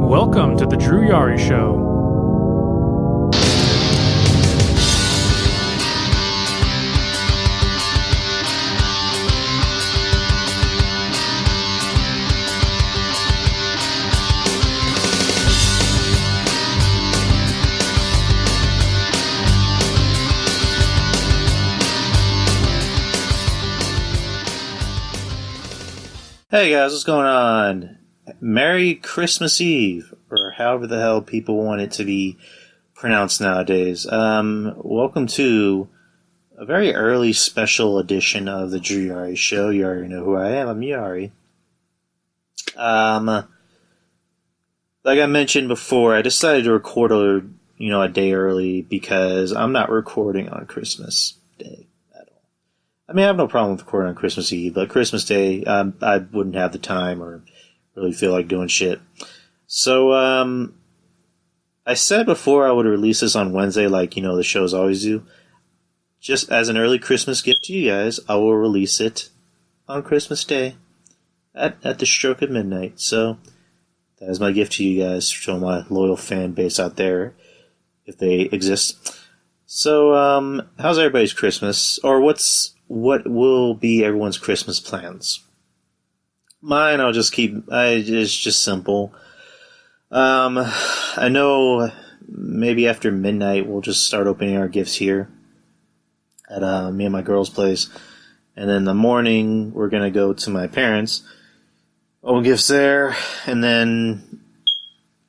Welcome to the Drew Yari Show. Hey guys, what's going on? Merry Christmas Eve, or however the hell people want it to be pronounced nowadays. Welcome to a very early special edition of the Drew Yari Show. You already know who I am. I'm Yari. Like I mentioned before, I decided to record a day early because I'm not recording on Christmas Day. I mean, I have no problem with recording on Christmas Eve, but Christmas Day, I wouldn't have the time or really feel like doing shit. So, I said before I would release this on Wednesday, like, the shows always do. Just as an early Christmas gift to you guys, I will release it on Christmas Day at the stroke of midnight. So, that is my gift to you guys, to my loyal fan base out there, if they exist. So, how's everybody's Christmas? Or what will be everyone's Christmas plans? Mine, it's just simple. I know maybe after midnight we'll just start opening our gifts here at me and my girl's place. And then in the morning we're going to go to my parents, open gifts there, and then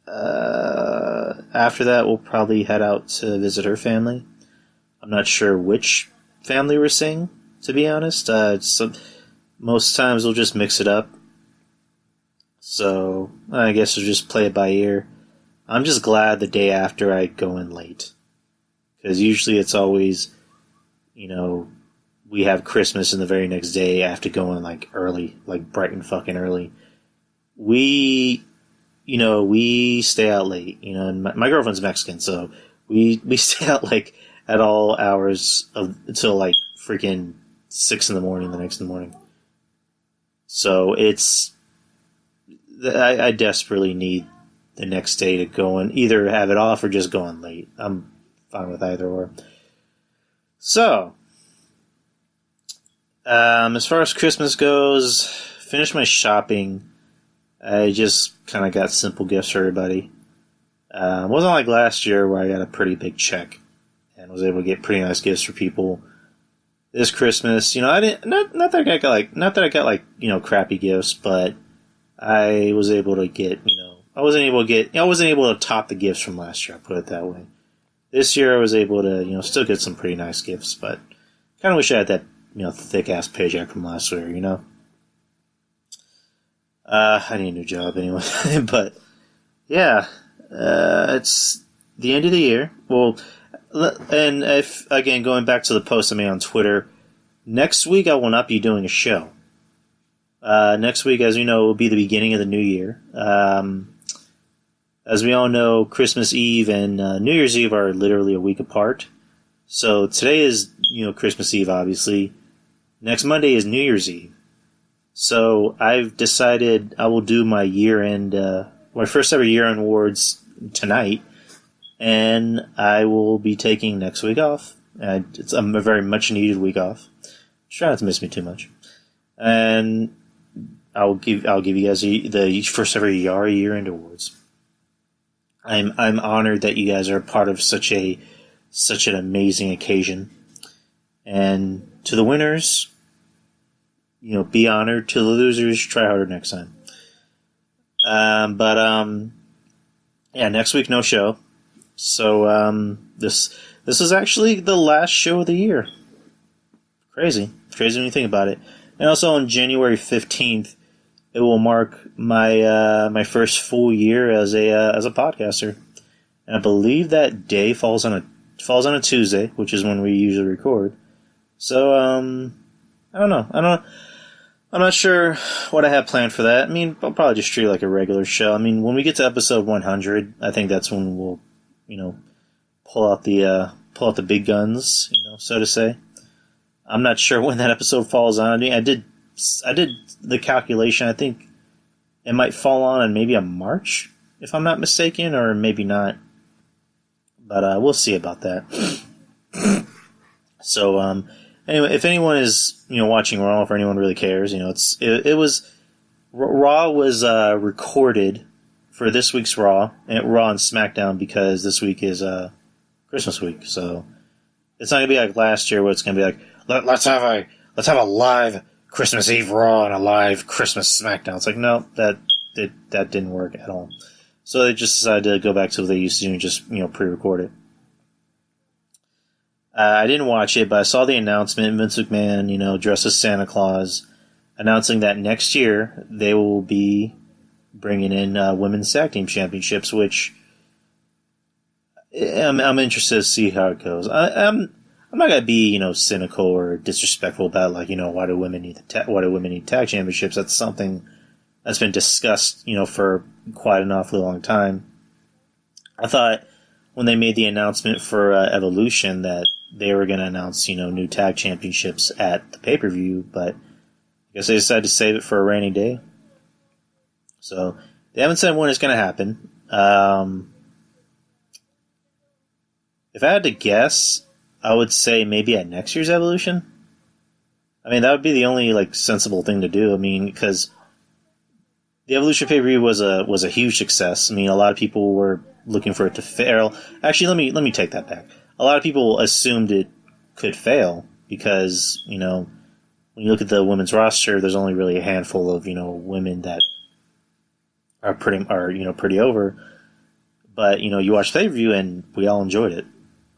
after that we'll probably head out to visit her family. I'm not sure which family we're seeing, to be honest. Most times we'll just mix it up. So, I guess we'll just play it by ear. I'm just glad the day after I go in late. Because usually it's always, we have Christmas and the very next day I have to go in early, bright and fucking early. We stay out late, and my girlfriend's Mexican, so we stay out at all hours until freaking 6 in the morning the next morning. So I desperately need the next day to go and either have it off or just go in late. I'm fine with either or. So, as far as Christmas goes, finished my shopping. I just kind of got simple gifts for everybody. It wasn't like last year where I got a pretty big check and was able to get pretty nice gifts for people. This Christmas, I didn't, not that I got crappy gifts, but I was able to get, I wasn't able to top the gifts from last year, I'll put it that way. This year I was able to, still get some pretty nice gifts, but kind of wish I had that, thick-ass paycheck from last year, I need a new job anyway, but, yeah, it's the end of the year. Well, and again, going back to the post I made on Twitter, next week I will not be doing a show. Next week, as you know, will be the beginning of the new year. As we all know, Christmas Eve and New Year's Eve are literally a week apart. So today is, Christmas Eve, obviously. Next Monday is New Year's Eve. So I've decided I will do my year-end, my first ever year-end awards tonight. And I will be taking next week off. It's a very much needed week off. Try not to miss me too much. And I'll give you guys the first ever Yari year-end awards. I'm honored that you guys are a part of such an amazing occasion. And to the winners, be honored. To the losers, try harder next time. Yeah, next week no show. So this is actually the last show of the year. Crazy when you think about it. And also on January 15th, it will mark my first full year as a podcaster. And I believe that day falls on a Tuesday, which is when we usually record. So I don't know. I'm not sure what I have planned for that. I mean, I'll probably just treat it like a regular show. I mean, when we get to episode 100, I think that's when we'll pull out the big guns, so to say. I'm not sure when that episode falls on. I mean, I did the calculation. I think it might fall on in maybe a March if I'm not mistaken, or maybe not. But we'll see about that. So, anyway, if anyone is watching Raw, if anyone really cares, it was Raw was recorded for this week's Raw and SmackDown because this week is Christmas week. So it's not gonna be like last year where it's gonna be like let's have a live Christmas Eve Raw and a live Christmas SmackDown. It's like no, that didn't work at all. So they just decided to go back to what they used to do and just pre-record it. I didn't watch it, but I saw the announcement. Vince McMahon, dressed as Santa Claus, announcing that next year they will be bringing in women's tag team championships, which I'm interested to see how it goes. I'm not gonna be cynical or disrespectful about why do women need tag championships? That's something that's been discussed for quite an awfully long time. I thought when they made the announcement for Evolution that they were going to announce new tag championships at the pay-per-view, but I guess they decided to save it for a rainy day. So they haven't said when it's going to happen. If I had to guess, I would say maybe at next year's Evolution. I mean, that would be the only sensible thing to do. I mean, because the Evolution pay-per-view was a huge success. I mean, a lot of people were looking for it to fail. Actually, let me take that back. A lot of people assumed it could fail because when you look at the women's roster, there's only really a handful of women that are pretty over. But you watch the pay-per-view and we all enjoyed it.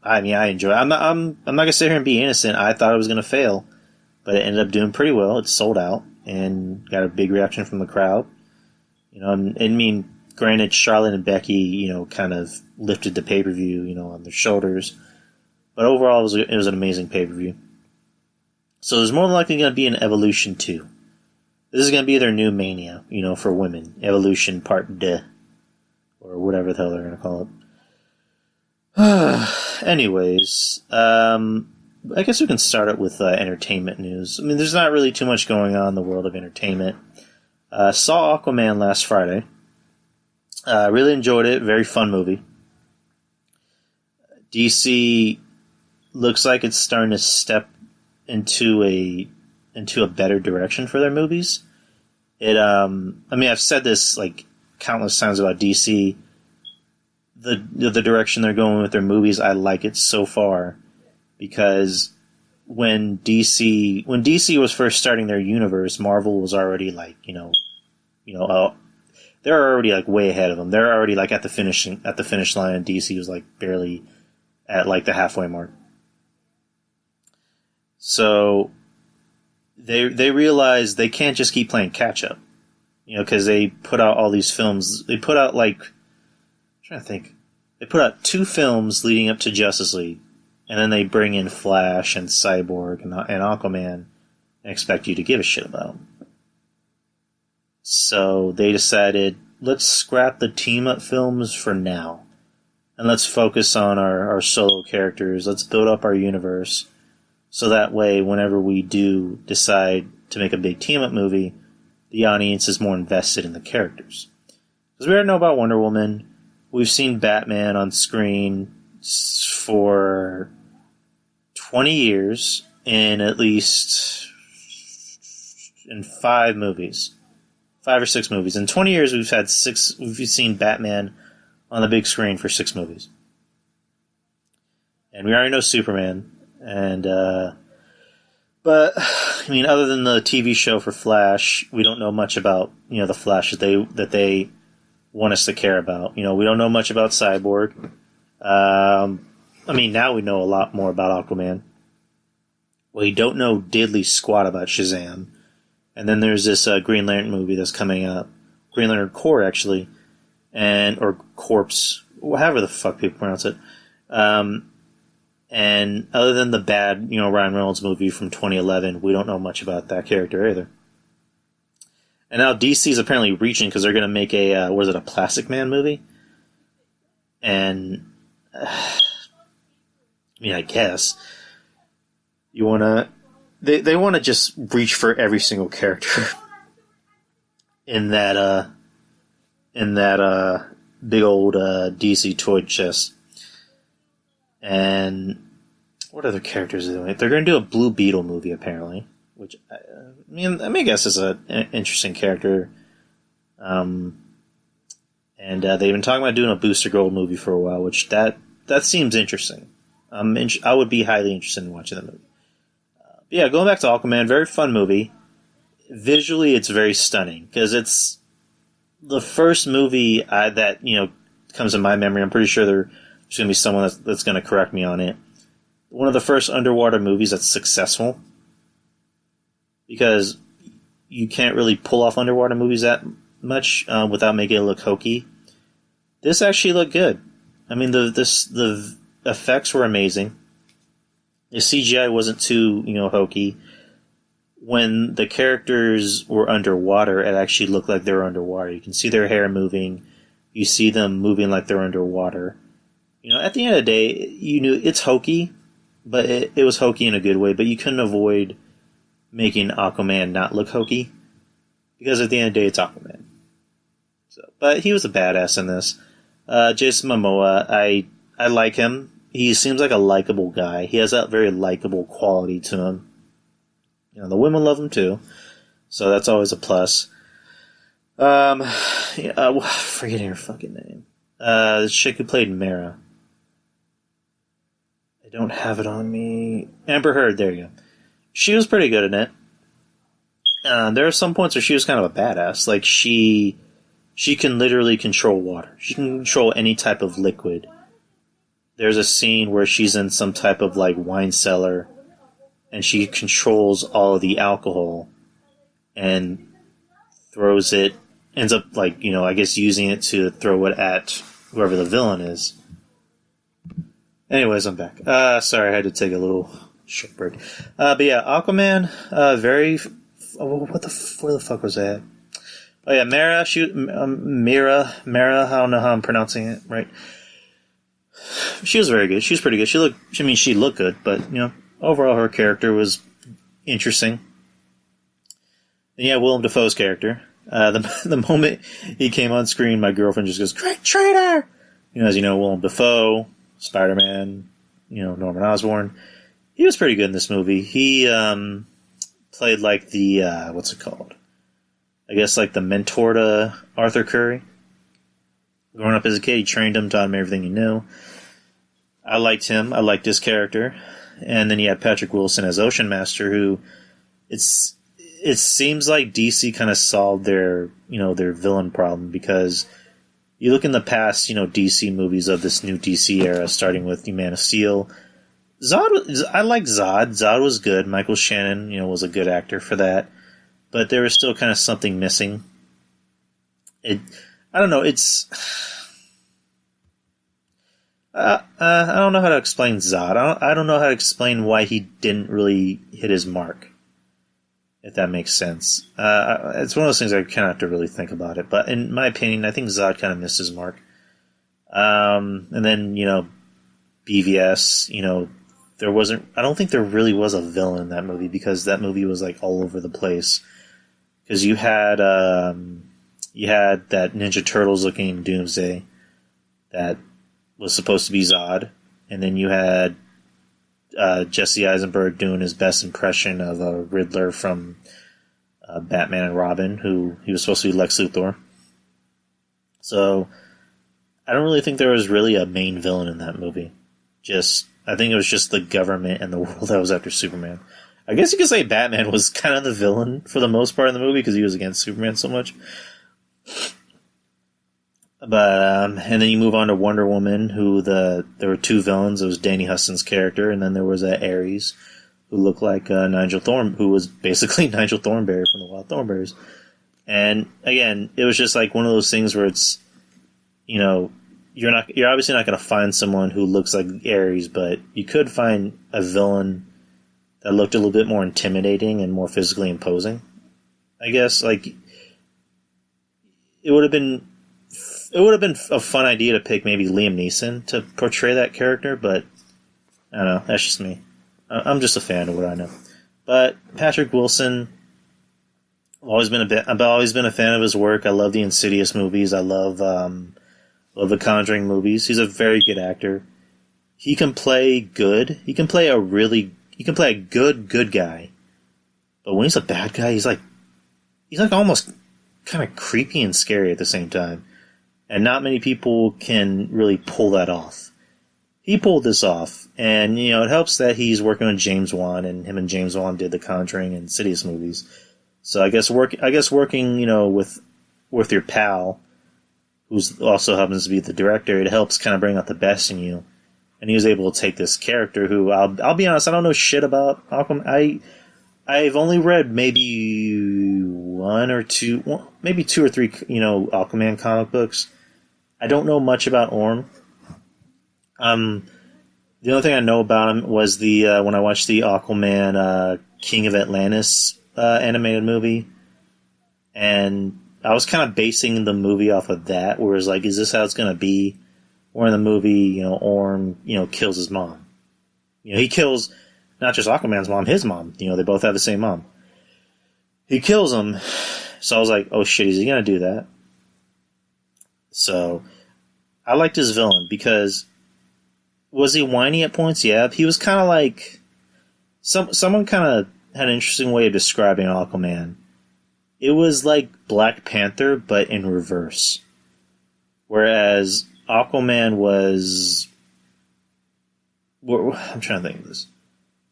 I mean, I enjoyed it. I'm not gonna sit here and be innocent. I thought it was gonna fail, but it ended up doing pretty well. It sold out and got a big reaction from the crowd. I mean, granted, Charlotte and Becky, kind of lifted the pay-per-view, on their shoulders. But overall, it was an amazing pay-per-view. So there's more than likely going to be an Evolution 2. This is going to be their new Mania, for women. Evolution Part 2. Or whatever the hell they're going to call it. Anyways, I guess we can start it with entertainment news. I mean, there's not really too much going on in the world of entertainment. Saw Aquaman last Friday. Really enjoyed it. Very fun movie. DC looks like it's starting to step into a better direction for their movies. I mean, I've said this countless times about DC. The direction they're going with their movies, I like it so far because when DC was first starting their universe, Marvel was already they're already way ahead of them. They're already at the finish line, and DC was barely at the halfway mark. So they realize they can't just keep playing catch up, because they put out all these films. They put out I'm trying to think. They put out 2 films leading up to Justice League, and then they bring in Flash and Cyborg and Aquaman and expect you to give a shit about them. So they decided, let's scrap the team-up films for now. And let's focus on our solo characters. Let's build up our universe. So that way, whenever we do decide to make a big team-up movie, the audience is more invested in the characters. Because we already know about Wonder Woman. We've seen Batman on screen for 20 years in at least 5 movies. 5 or 6 movies. In 20 years, we've seen Batman on the big screen for 6 movies. And we already know Superman. And, but, I mean, other than the TV show for Flash, we don't know much about, the Flash that they want us to care about. We don't know much about Cyborg. I mean, now we know a lot more about Aquaman. We don't know diddly squat about Shazam. And then there's this Green Lantern movie that's coming up. Green Lantern Corps, actually. Or Corpse. However the fuck people pronounce it. And other than the bad, Ryan Reynolds movie from 2011, we don't know much about that character either. And now DC's apparently reaching because they're going to make a Plastic Man movie? And, I mean, I guess. You want to... They want to just reach for every single character in that big old DC toy chest. And what other characters are doing? They're going to do a Blue Beetle movie, apparently, which I guess is an interesting character. And they've been talking about doing a Booster Gold movie for a while, which that seems interesting. I would be highly interested in watching the movie. But yeah, going back to Aquaman, very fun movie. Visually, it's very stunning because it's the first movie that comes in my memory. I'm pretty sure there's going to be someone that's going to correct me on it. One of the first underwater movies that's successful, because you can't really pull off underwater movies that much without making it look hokey. This actually looked good. I mean, the effects were amazing. The CGI wasn't too hokey. When the characters were underwater, it actually looked like they were underwater. You can see their hair moving. You see them moving like they're underwater. At the end of the day, it's hokey, but it was hokey in a good way. But you couldn't avoid making Aquaman not look hokey, because at the end of the day, it's Aquaman. But he was a badass in this. Jason Momoa, I like him. He seems like a likable guy. He has that very likable quality to him. The women love him too, so that's always a plus. Forgetting her fucking name. The chick who played Mera. I don't have it on me. Amber Heard, there you go. She was pretty good in it. There are some points where she was kind of a badass. Like, she can literally control water. She can control any type of liquid. There's a scene where she's in some type of, wine cellar, and she controls all of the alcohol and throws it, ends up, I guess using it to throw it at whoever the villain is. Anyways, I'm back. Sorry, I had to take a little short break. But yeah, Aquaman, where the fuck was that? Oh yeah, Mera, Mera, I don't know how I'm pronouncing it right. She was very good. She was pretty good. She looked good, but, overall her character was interesting. And yeah, Willem Dafoe's character. The moment he came on screen, my girlfriend just goes, "Great traitor!" As you know, Willem Dafoe, Spider-Man, Norman Osborn. He was pretty good in this movie. He played the, what's it called? I guess the mentor to Arthur Curry. Growing up as a kid, he trained him, taught him everything he knew. I liked him. I liked his character. And then you had Patrick Wilson as Ocean Master, who it seems like DC kind of solved their villain problem, because you look in the past, DC movies of this new DC era, starting with Man of Steel. I like Zod. Zod was good. Michael Shannon, was a good actor for that. But there was still kind of something missing. I don't know. I don't know how to explain Zod. I don't know how to explain why he didn't really hit his mark, if that makes sense. It's one of those things I kind of have to really think about it. But in my opinion, I think Zod kind of missed his mark. And then, BVS, I don't think there really was a villain in that movie, because that movie was all over the place. Because you had that Ninja Turtles looking Doomsday that was supposed to be Zod, and then you had Jesse Eisenberg doing his best impression of a Riddler from Batman and Robin, who he was supposed to be Lex Luthor. So I don't really think there was really a main villain in that movie. I think it was just the government and the world that was after Superman. I guess you could say Batman was kind of the villain for the most part in the movie, because he was against Superman so much. But and then you move on to Wonder Woman, there were two villains. It was Danny Huston's character, and then there was Ares, who looked like who was basically Nigel Thornberry from the Wild Thornberrys. And again, it was just one of those things where it's, you're obviously not going to find someone who looks like Ares, but you could find a villain that looked a little bit more intimidating and more physically imposing. I guess it would have been a fun idea to pick maybe Liam Neeson to portray that character, but I don't know. That's just me. I'm just a fan of what I know. But Patrick Wilson, I've always been a fan of his work. I love the Insidious movies. I love of the Conjuring movies. He's a very good actor. He can play good. He can play a good guy. But when he's a bad guy, he's like almost kind of creepy and scary at the same time. And not many people can really pull that off. He pulled this off, and it helps that he's working with James Wan, and him and James Wan did the Conjuring and Insidious movies. So I guess working with your pal, who's also happens to be the director, it helps kind of bring out the best in you. And he was able to take this character who I'll be honest, I don't know shit about Aquaman. I've only read maybe maybe two or three Aquaman comic books. I don't know much about Orm. The only thing I know about him was when I watched the Aquaman King of Atlantis animated movie, and I was kind of basing the movie off of that, where it's like, is this how it's going to be? Or in the movie, Orm, kills his mom. He kills not just Aquaman's mom, his mom. They both have the same mom. He kills him, so I was like, oh shit, is he going to do that? So I liked his villain because was he whiny at points? Yeah, he was kind of like someone kind of had an interesting way of describing Aquaman. It was like Black Panther, but in reverse. Whereas Aquaman was... I'm trying to think of this.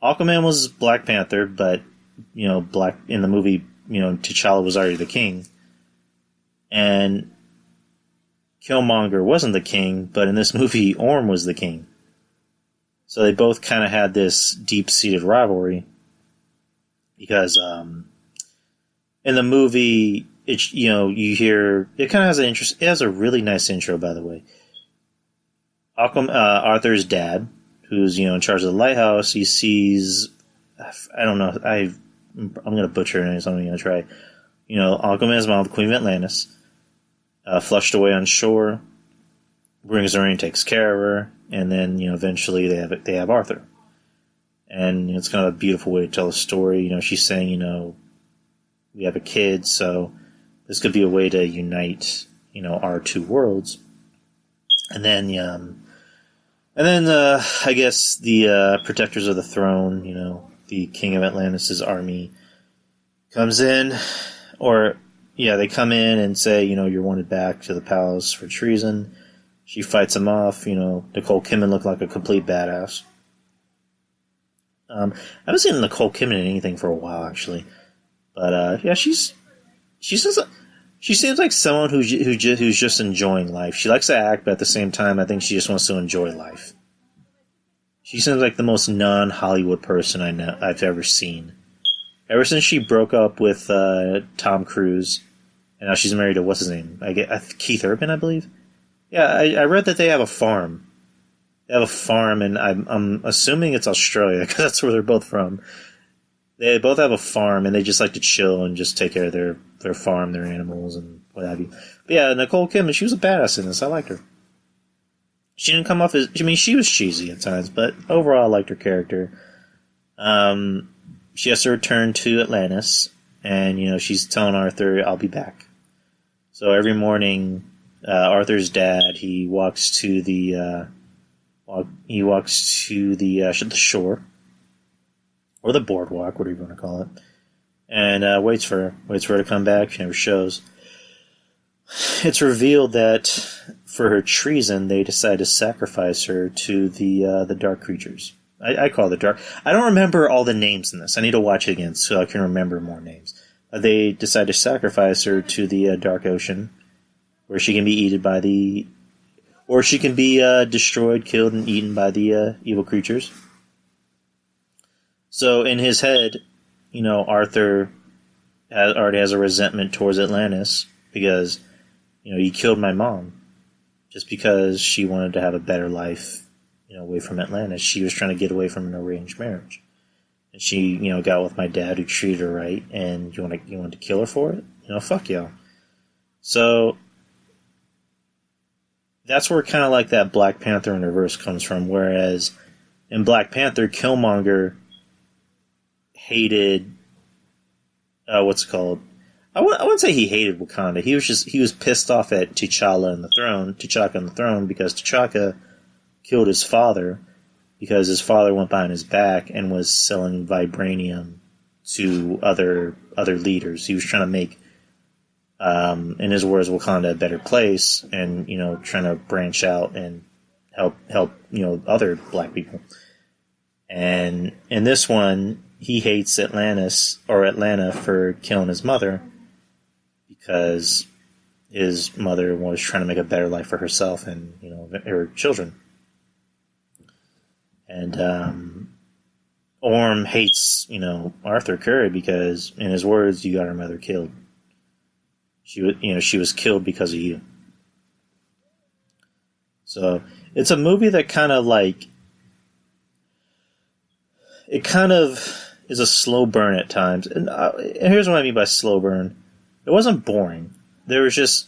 Aquaman was Black Panther, but, black in the movie, T'Challa was already the king. And Killmonger wasn't the king, but in this movie, Orm was the king. So they both kind of had this deep-seated rivalry. Because in the movie, you hear... It kind of has it has a really nice intro, by the way. Arthur's dad, who's in charge of the lighthouse, he sees, I don't know, I'm going to butcher it, so I'm going to try. Aquaman's mom, the Queen of Atlantis, flushed away on shore, brings her in, takes care of her, and then eventually they have Arthur, and it's kind of a beautiful way to tell a story. She's saying we have a kid, so this could be a way to unite our two worlds. And then I guess the protectors of the throne, the King of Atlantis' army, comes in, they come in and say, you're wanted back to the palace for treason. She fights him off. Nicole Kidman looked like a complete badass. I haven't seen Nicole Kidman in anything for a while, actually, but she seems like someone who's just enjoying life. She likes to act, but at the same time, I think she just wants to enjoy life. She seems like the most non-Hollywood person I've ever seen. Ever since she broke up with Tom Cruise, and now she's married to what's his name? Keith Urban, I believe. Yeah, I read that they have a farm. They have a farm, and I'm assuming it's Australia because that's where they're both from. They both have a farm, and they just like to chill and just take care of their farm, their animals, and what have you. But yeah, Nicole Kidman, she was a badass in this. I liked her. She didn't come off as... she was cheesy at times, but overall I liked her character. She has to return to Atlantis, and, she's telling Arthur, I'll be back. So every morning, Arthur's dad, he walks to the shore, or the boardwalk, whatever you want to call it, and waits for her to come back. She never shows. It's revealed that for her treason, they decide to sacrifice her to the dark creatures. I call it the dark. I don't remember all the names in this. I need to watch it again so I can remember more names. They decide to sacrifice her to the dark ocean, where she can be eaten by or she can be destroyed, killed, and eaten by the evil creatures. So in his head, Arthur already has a resentment towards Atlantis because, he killed my mom just because she wanted to have a better life, away from Atlantis. She was trying to get away from an arranged marriage. And she, got with my dad who treated her right, and you want to kill her for it? Fuck y'all. So that's where kind of like that Black Panther in reverse comes from, whereas in Black Panther, Killmonger hated, what's it called? I wouldn't say he hated Wakanda. He was pissed off at T'Challa on the throne, because T'Chaka killed his father because his father went behind his back and was selling vibranium to other leaders. He was trying to make, in his words, Wakanda a better place, and trying to branch out and help other black people. And in this one, he hates Atlanta for killing his mother, because his mother was trying to make a better life for herself and her children. And Orm hates Arthur Curry because, in his words, you got her mother killed. She was killed because of you. So it's a movie that kind of is a slow burn at times. And here's what I mean by slow burn. It wasn't boring. There was just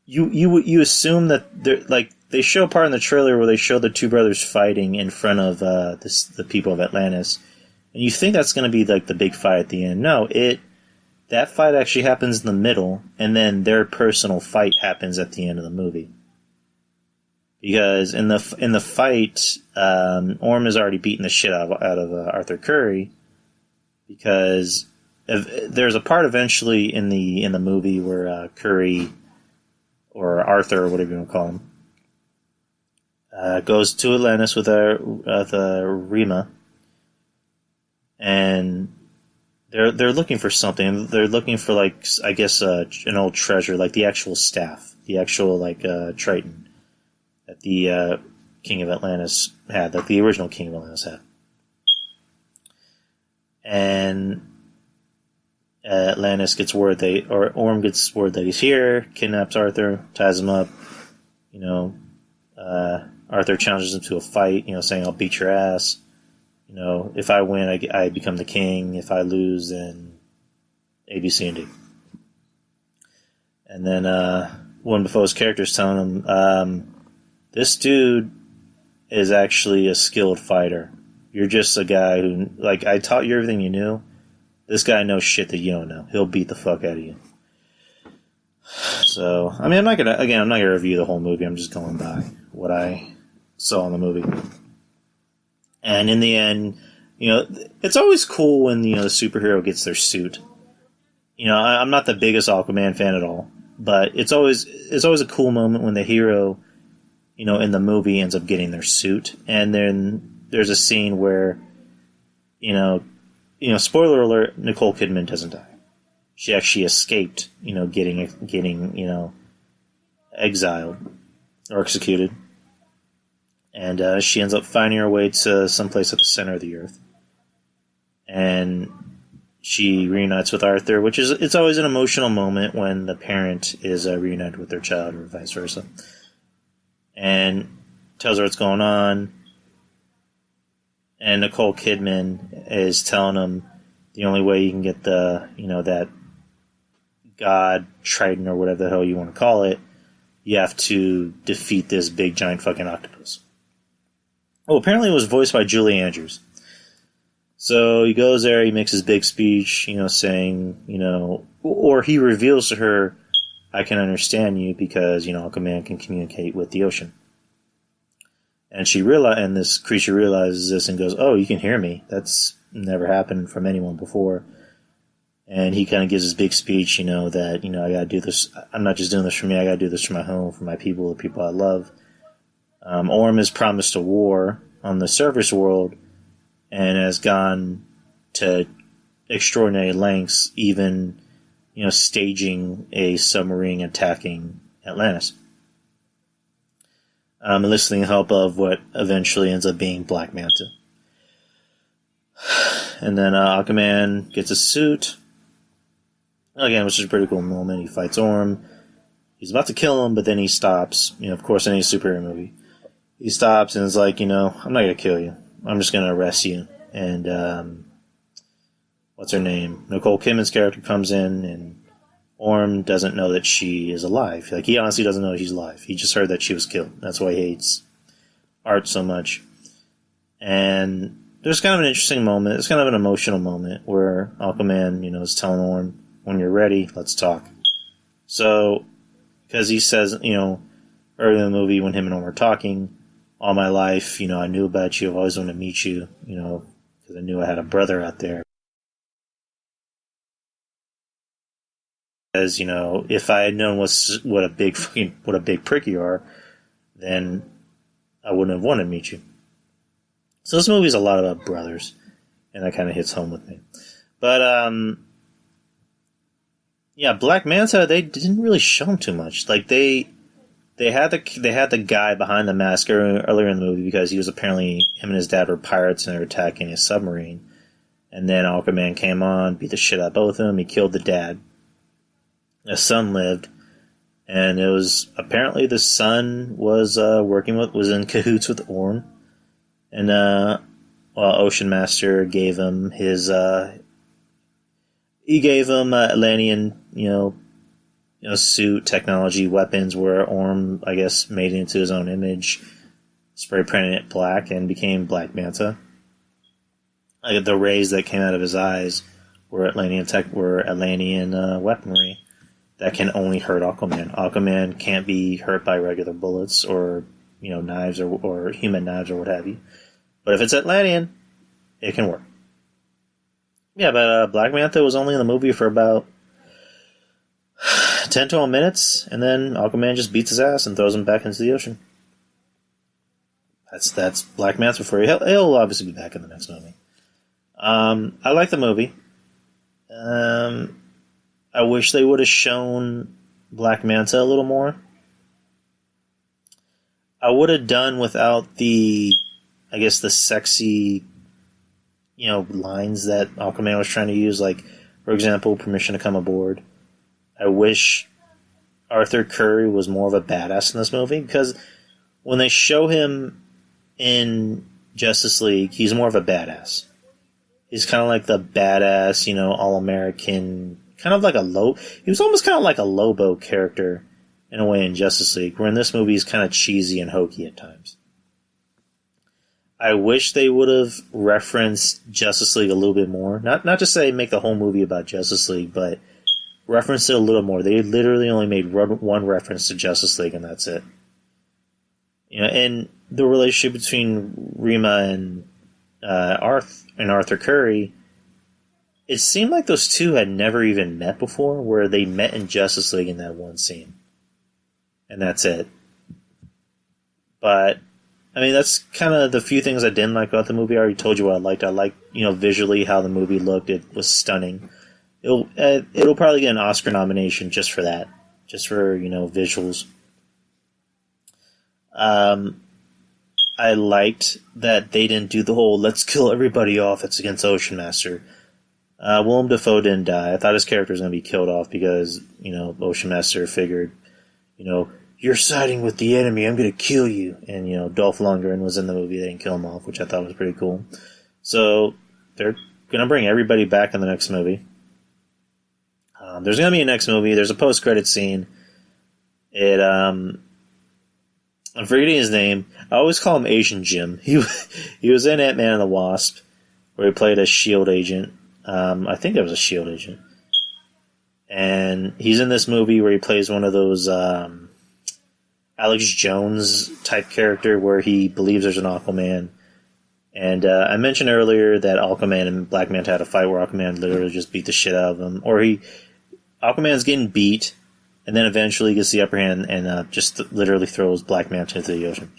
you assume that they show a part in the trailer where they show the two brothers fighting in front of the people of Atlantis, and you think that's going to be like the big fight at the end. No, that fight actually happens in the middle, and then their personal fight happens at the end of the movie. Because in the fight, Orm has already beaten the shit out of Arthur Curry, because there's a part eventually in the movie where Curry, or Arthur, or whatever you want to call him, goes to Atlantis with Rima, and they're looking for something. They're looking for, like, I guess an old treasure, like the actual staff, the actual Triton that the King of Atlantis had, that the original King of Atlantis had. And Atlantis gets word Orm gets word that he's here, kidnaps Arthur, ties him up. Arthur challenges him to a fight, saying, "I'll beat your ass. If I win, I become the king. If I lose, then A, B, C, and D." And then Willem Dafoe's character is telling him, this dude is actually a skilled fighter. You're just a guy who, I taught you everything you knew. This guy knows shit that you don't know. He'll beat the fuck out of you. So, I mean, I'm not gonna review the whole movie. I'm just going by what I saw in the movie. And in the end, it's always cool when, the superhero gets their suit. I'm not the biggest Aquaman fan at all, but it's always a cool moment when the hero, in the movie ends up getting their suit. And then there's a scene where, spoiler alert, Nicole Kidman doesn't die. She actually escaped, getting exiled or executed. And she ends up finding her way to someplace at the center of the earth. And she reunites with Arthur, it's always an emotional moment when the parent is reunited with their child, or vice versa. And tells her what's going on. And Nicole Kidman is telling him the only way you can get that God, Triton, or whatever the hell you want to call it, you have to defeat this big giant fucking octopus. Oh, apparently it was voiced by Julie Andrews. So he goes there, he makes his big speech, saying, or he reveals to her, "I can understand you because, Aquaman can communicate with the ocean." And and this creature realizes this and goes, "Oh, you can hear me. That's never happened from anyone before." And he kind of gives his big speech, that, I gotta do this. I'm not just doing this for me, I gotta do this for my home, for my people, the people I love. Orm is promised a war on the surface world and has gone to extraordinary lengths, even, staging a submarine attacking Atlantis. Enlisting the help of what eventually ends up being Black Manta. And then Aquaman gets a suit. Again, which is a pretty cool moment. He fights Orm. He's about to kill him, but then he stops. Of course, in any superhero movie. He stops and is like, I'm not going to kill you. I'm just going to arrest you. And, what's her name? Nicole Kidman's character comes in, and Orm doesn't know that she is alive. He honestly doesn't know she's alive. He just heard that she was killed. That's why he hates art so much. And there's kind of an interesting moment. It's kind of an emotional moment where Aquaman, is telling Orm when you're ready, let's talk. So, because he says, early in the movie when him and Orm are talking, all my life, I knew about you, I've always wanted to meet you, because I knew I had a brother out there. As, if I had known what a big prick you are, then I wouldn't have wanted to meet you. So this movie is a lot about brothers, and that kind of hits home with me. But, yeah, Black Manta, they didn't really show him too much. Like, they had the guy behind the mask earlier in the movie because he was apparently, him and his dad were pirates and they were attacking a submarine. And then Aquaman came on, beat the shit out of both of them, he killed the dad. The son lived, and it was, apparently the son was was in cahoots with Orm. And, Ocean Master gave him Atlantean, suit, technology, weapons, where Orm, I guess, made it into his own image, spray painted it black, and became Black Manta. Like, the rays that came out of his eyes were Atlantean weaponry that can only hurt Aquaman. Aquaman can't be hurt by regular bullets or, knives or human knives or what have you. But if it's Atlantean, it can work. Yeah, but Black Manta was only in the movie for about 10 to 12 minutes, and then Aquaman just beats his ass and throws him back into the ocean. That's Black Manta for you. He'll obviously be back in the next movie. I like the movie. I wish they would have shown Black Manta a little more. I would have done without the sexy, lines that Aquaman was trying to use, like, for example, permission to come aboard. I wish Arthur Curry was more of a badass in this movie, because when they show him in Justice League, he's more of a badass. He's kind of like the badass, all-American, kind of like he was almost kind of like a Lobo character in a way in Justice League, where in this movie he's kind of cheesy and hokey at times. I wish they would have referenced Justice League a little bit more. Not to say make the whole movie about Justice League, but reference it a little more. They literally only made one reference to Justice League, and that's it. And the relationship between Rima and Arthur Curry, it seemed like those two had never even met before, where they met in Justice League in that one scene. And that's it. But, that's kind of the few things I didn't like about the movie. I already told you what I liked. I liked, visually how the movie looked. It was stunning. It'll probably get an Oscar nomination just for that. Just for, visuals. I liked that they didn't do the whole, let's kill everybody off that's against Ocean Master. Willem Dafoe didn't die. I thought his character was going to be killed off because, Ocean Master figured, you're siding with the enemy, I'm going to kill you. And, Dolph Lundgren was in the movie, they didn't kill him off, which I thought was pretty cool. So, they're going to bring everybody back in the next movie. There's going to be a next movie. There's a post-credit scene. I'm forgetting his name. I always call him Asian Jim. He was in Ant-Man and the Wasp, where he played a S.H.I.E.L.D. agent. I think that was a S.H.I.E.L.D. agent. And he's in this movie where he plays one of those Alex Jones type character where he believes there's an Aquaman. And I mentioned earlier that Aquaman and Black Manta had a fight where Aquaman literally just beat the shit out of him. Or Aquaman's getting beat, and then eventually gets the upper hand and just literally throws Black Manta into the ocean.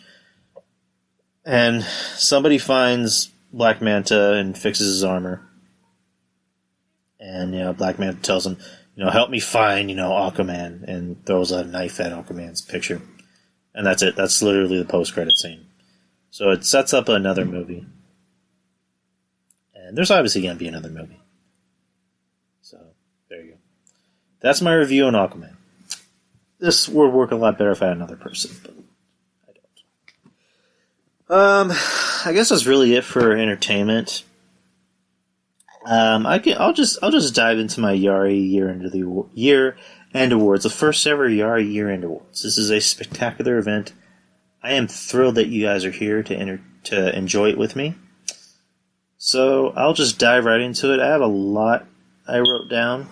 And somebody finds Black Manta and fixes his armor. And, Black Manta tells him, help me find, Aquaman, and throws a knife at Aquaman's picture. And that's it. That's literally the post-credit scene. So it sets up another movie. And there's obviously going to be another movie. So, there you go. That's my review on Aquaman. This would work a lot better if I had another person, but I don't. I guess that's really it for entertainment. I'll just dive into my Yari year-end awards, the first ever Yari year-end awards. This is a spectacular event. I am thrilled that you guys are here to enjoy it with me. So I'll just dive right into it. I have a lot I wrote down.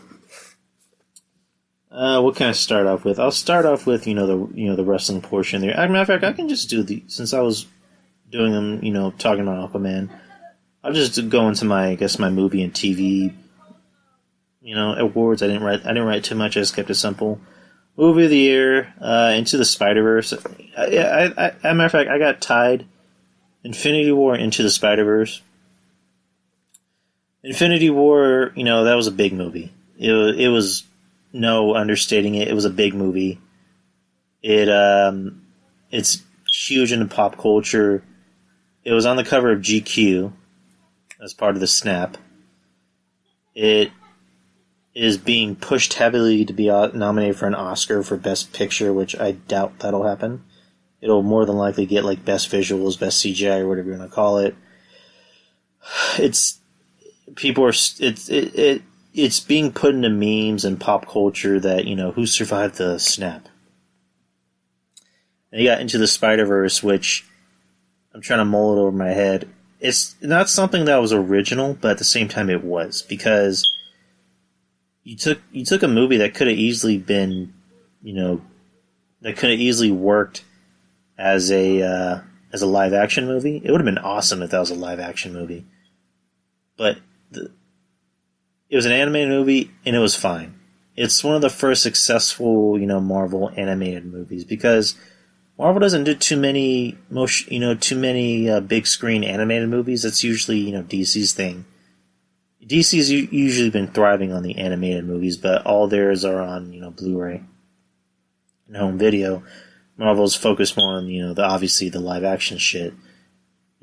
What can I start off with? I'll start off with the wrestling portion there. As a matter of fact, I can just do since I was doing them, talking about Aquaman. I'll just go into my movie and TV, awards. I didn't write too much. I just kept it simple. Movie of the year, Into the Spider-Verse. As a matter of fact, I got tied. Infinity War, Into the Spider-Verse. Infinity War, that was a big movie. It was no understating it. It was a big movie. It's huge into pop culture. It was on the cover of GQ as part of the Snap. It is being pushed heavily to be nominated for an Oscar for Best Picture, which I doubt that'll happen. It'll more than likely get like Best Visuals, Best CGI, or whatever you want to call it. It's being put into memes and pop culture that who survived the Snap. And you got Into the Spider-Verse, which I'm trying to mull it over my head. It's not something that was original, but at the same time it was, because you took a movie that could have easily been, that could have easily worked as a live action movie. It would have been awesome if that was a live action movie, but it was an animated movie and it was fine. It's one of the first successful, Marvel animated movies, because Marvel doesn't do too many big screen animated movies. That's usually, DC's thing. DC's usually been thriving on the animated movies, but all theirs are on, Blu-ray and home video. Marvel's focused more on, obviously the live action shit.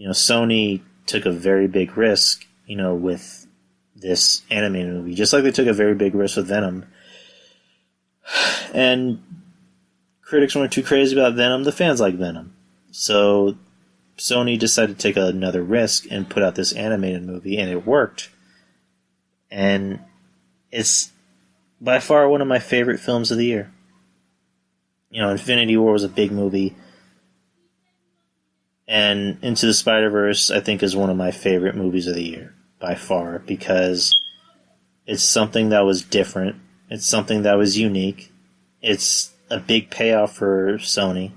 Sony took a very big risk, with this animated movie, just like they took a very big risk with Venom. And critics weren't too crazy about Venom. The fans like Venom. So Sony decided to take another risk and put out this animated movie, and it worked. And it's by far one of my favorite films of the year. Infinity War was a big movie. And Into the Spider-Verse, I think, is one of my favorite movies of the year, by far, because it's something that was different. It's something that was unique. It's a big payoff for Sony.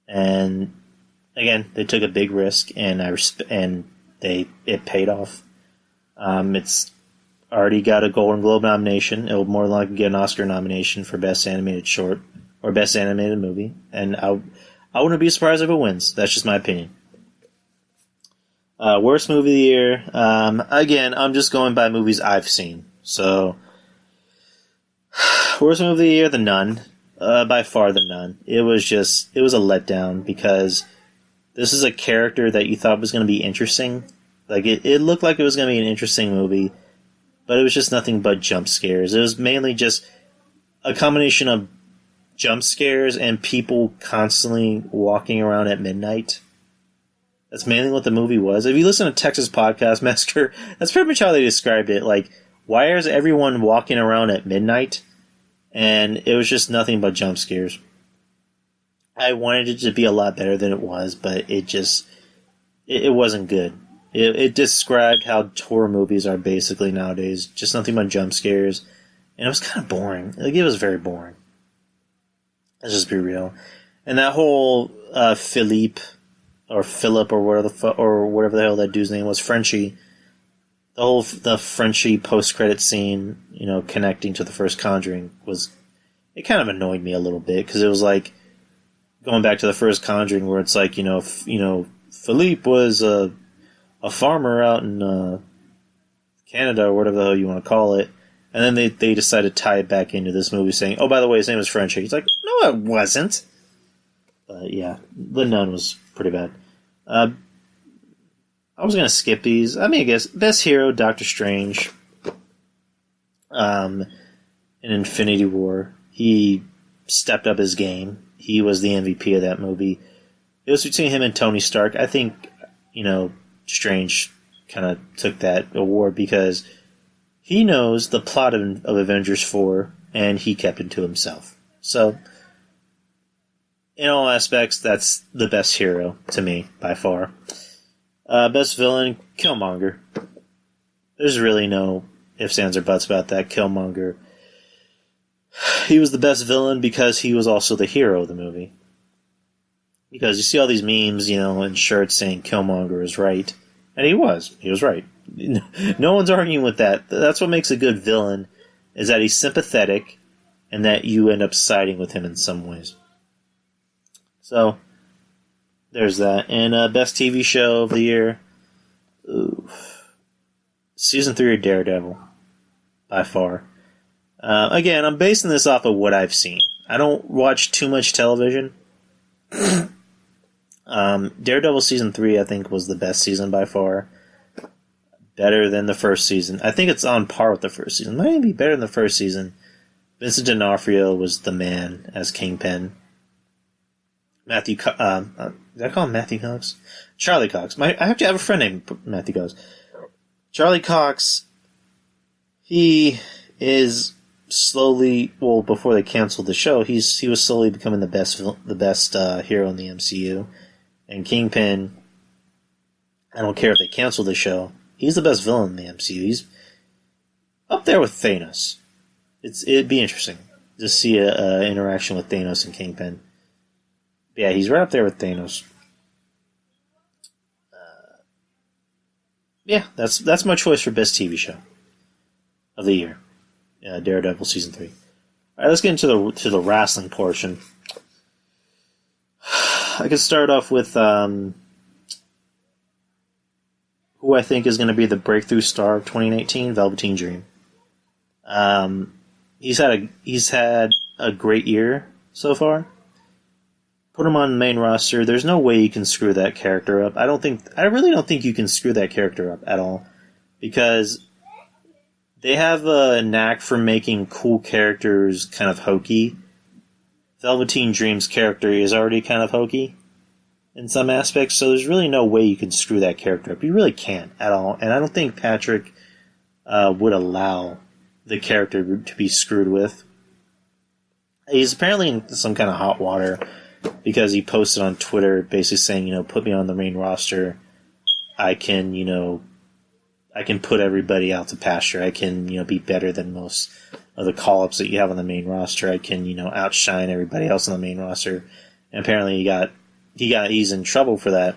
And again, they took a big risk, and it paid off. It's already got a Golden Globe nomination. It'll more likely get an Oscar nomination for Best Animated Short or Best Animated Movie, and I wouldn't be surprised if it wins. That's just my opinion. Worst movie of the year. Again, I'm just going by movies I've seen. So, worst movie of the year, The Nun. By far, The Nun. It was a letdown, because this is a character that you thought was going to be interesting. Like, it looked like it was going to be an interesting movie, but it was just nothing but jump scares. It was mainly just a combination of jump scares and people constantly walking around at midnight. That's mainly what the movie was. If you listen to Texas Podcast Massacre, that's pretty much how they described it. Like, why is everyone walking around at midnight? And it was just nothing but jump scares. I wanted it to be a lot better than it was, but it wasn't good. It described how horror movies are basically nowadays. Just nothing but jump scares. And it was kind of boring. Like, it was very boring. Let's just be real. And that whole Philippe or Philip or whatever the hell that dude's name was, Frenchie. The Frenchie post-credit scene, connecting to the first Conjuring it kind of annoyed me a little bit, because it was like going back to the first Conjuring, where it's like, Philippe was a farmer out in Canada or whatever the hell you want to call it, and then they decided to tie it back into this movie, saying, oh, by the way, his name was Frenchie. He's like, no, it wasn't. But yeah, The Nun was pretty bad. I was going to skip these. I guess Best Hero, Doctor Strange. In Infinity War, he stepped up his game. He was the MVP of that movie. It was between him and Tony Stark. I think, Strange kind of took that award because he knows the plot of Avengers 4, and he kept it to himself. So, in all aspects, that's the best hero to me, by far. Best villain, Killmonger. There's really no ifs, ands, or buts about that. Killmonger. he was the best villain because he was also the hero of the movie. Because you see all these memes, and shirts saying Killmonger is right. And he was. He was right. No one's arguing with that. That's what makes a good villain, is that he's sympathetic and that you end up siding with him in some ways. So, there's that. And best TV show of the year. Ooh. Season 3 of Daredevil. By far. Again, I'm basing this off of what I've seen. I don't watch too much television. Daredevil Season 3, I think, was the best season by far. Better than the first season. I think it's on par with the first season. Might even be better than the first season. Vincent D'Onofrio was the man as Kingpin. Did I call him Matthew Cox? Charlie Cox. I actually have a friend named Matthew Cox. Charlie Cox, he is slowly, well, before they canceled the show, he was slowly becoming the best hero in the MCU. And Kingpin, I don't care if they cancel the show, he's the best villain in the MCU. He's up there with Thanos. It'd be interesting to see a interaction with Thanos and Kingpin. Yeah, he's right up there with Thanos. Yeah, that's my choice for best TV show of the year. Daredevil Season 3. Alright, let's get into the wrestling portion. I could start off with who I think is going to be the breakthrough star of 2019, Velveteen Dream. He's had a great year so far. Put him on the main roster. There's no way you can screw that character up. I really don't think you can screw that character up at all, because they have a knack for making cool characters kind of hokey. Velveteen Dream's character is already kind of hokey in some aspects, so there's really no way you can screw that character up. You really can't at all, and I don't think Patrick would allow the character to be screwed with. He's apparently in some kind of hot water because he posted on Twitter basically saying, put me on the main roster. I can put everybody out to pasture. I can, be better than most of the call-ups that you have on the main roster. I can, outshine everybody else on the main roster. And apparently he's in trouble for that.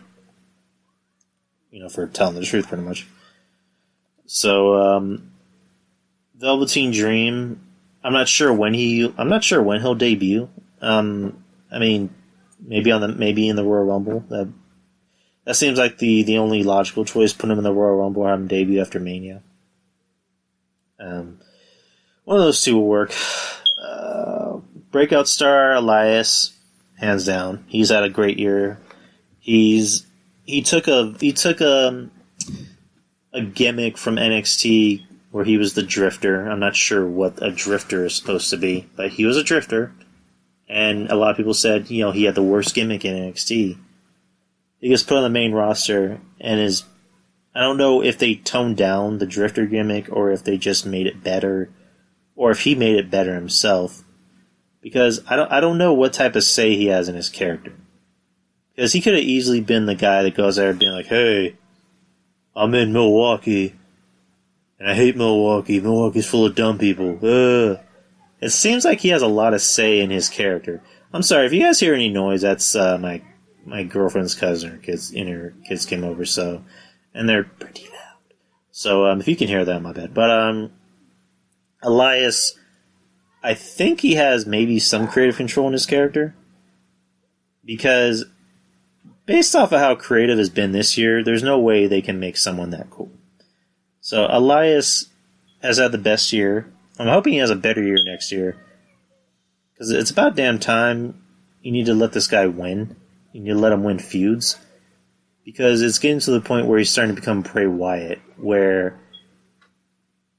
For telling the truth, pretty much. So, Velveteen Dream, I'm not sure when he'll debut. Maybe in the Royal Rumble. That seems like the only logical choice. Put him in the Royal Rumble or have him debut after Mania. One of those two will work. Breakout star Elias, hands down. He's had a great year. He took a gimmick from NXT where he was the Drifter. I'm not sure what a Drifter is supposed to be, but he was a Drifter. And a lot of people said, he had the worst gimmick in NXT. He gets put on the main roster and I don't know if they toned down the Drifter gimmick or if they just made it better, or if he made it better himself. Because I don't know what type of say he has in his character. Because he could have easily been the guy that goes there and being like, hey, I'm in Milwaukee, and I hate Milwaukee. Milwaukee's full of dumb people. It seems like he has a lot of say in his character. I'm sorry, if you guys hear any noise, that's my girlfriend's cousin. Her kids came over, and they're pretty loud. So if you can hear that, my bad. But Elias, I think he has maybe some creative control in his character, because based off of how creative has been this year, there's no way they can make someone that cool. So Elias has had the best year. I'm hoping he has a better year next year, because it's about damn time you need to let this guy win. You need to let him win feuds, because it's getting to the point where he's starting to become Bray Wyatt, where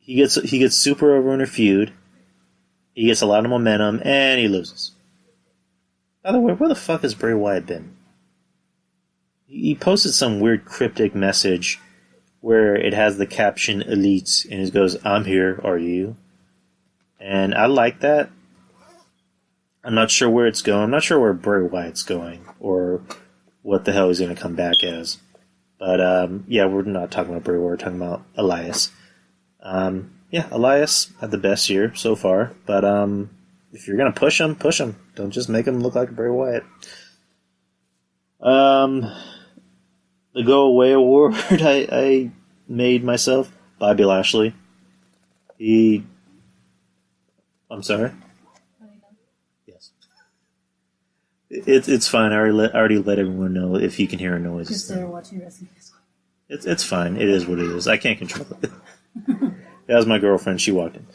he gets super over in a feud, he gets a lot of momentum, and he loses. By the way, where the fuck has Bray Wyatt been? He posted some weird cryptic message where it has the caption "Elite" and it goes, "I'm here, are you?" And I like that. I'm not sure where it's going. I'm not sure where Bray Wyatt's going or what the hell he's going to come back as. But, we're not talking about Bray Wyatt. We're talking about Elias. Elias had the best year so far. But, if you're gonna push them, push them. Don't just make them look like Bray Wyatt. The Go Away Award I made myself. Bobby Lashley. I'm sorry? Yes. It's fine. I already let everyone know if you can hear a noise. Because they're watching wrestling. It's fine. It is what it is. I can't control it. That was my girlfriend. She walked in.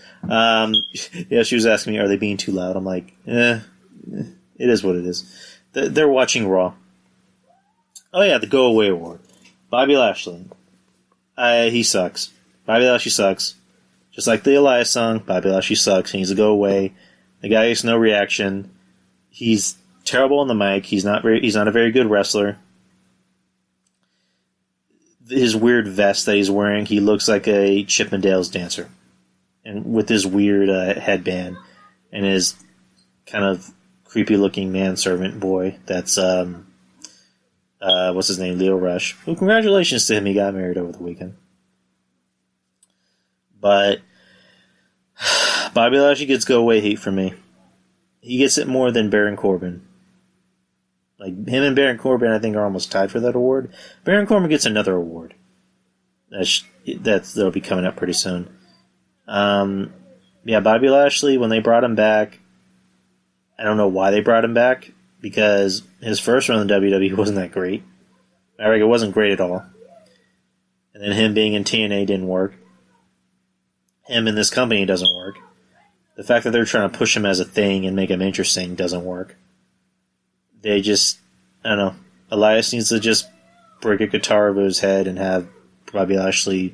Yeah, she was asking me, are they being too loud? I'm like, it is what it is. They're watching Raw. Oh, yeah, the Go Away Award. Bobby Lashley. He sucks. Bobby Lashley sucks. Just like the Elias song, Bobby Lashley sucks. He needs to go away. The guy gets no reaction. He's terrible on the mic. He's not a very good wrestler. His weird vest that he's wearing, he looks like a Chippendales dancer. And with his weird headband and his kind of creepy-looking manservant boy, that's, what's his name, Leo Rush. Well, congratulations to him, he got married over the weekend. But Bobby Lashley gets go-away hate from me. He gets it more than Baron Corbin. Like, him and Baron Corbin, I think, are almost tied for that award. Baron Corbin gets another award. That'll be coming up pretty soon. Yeah, Bobby Lashley, when they brought him back, I don't know why they brought him back, because his first run in WWE wasn't that great. It wasn't great at all. And then him being in TNA didn't work. Him in this company doesn't work. The fact that they're trying to push him as a thing and make him interesting doesn't work. They just, I don't know. Elias needs to just break a guitar over his head and have Bobby Lashley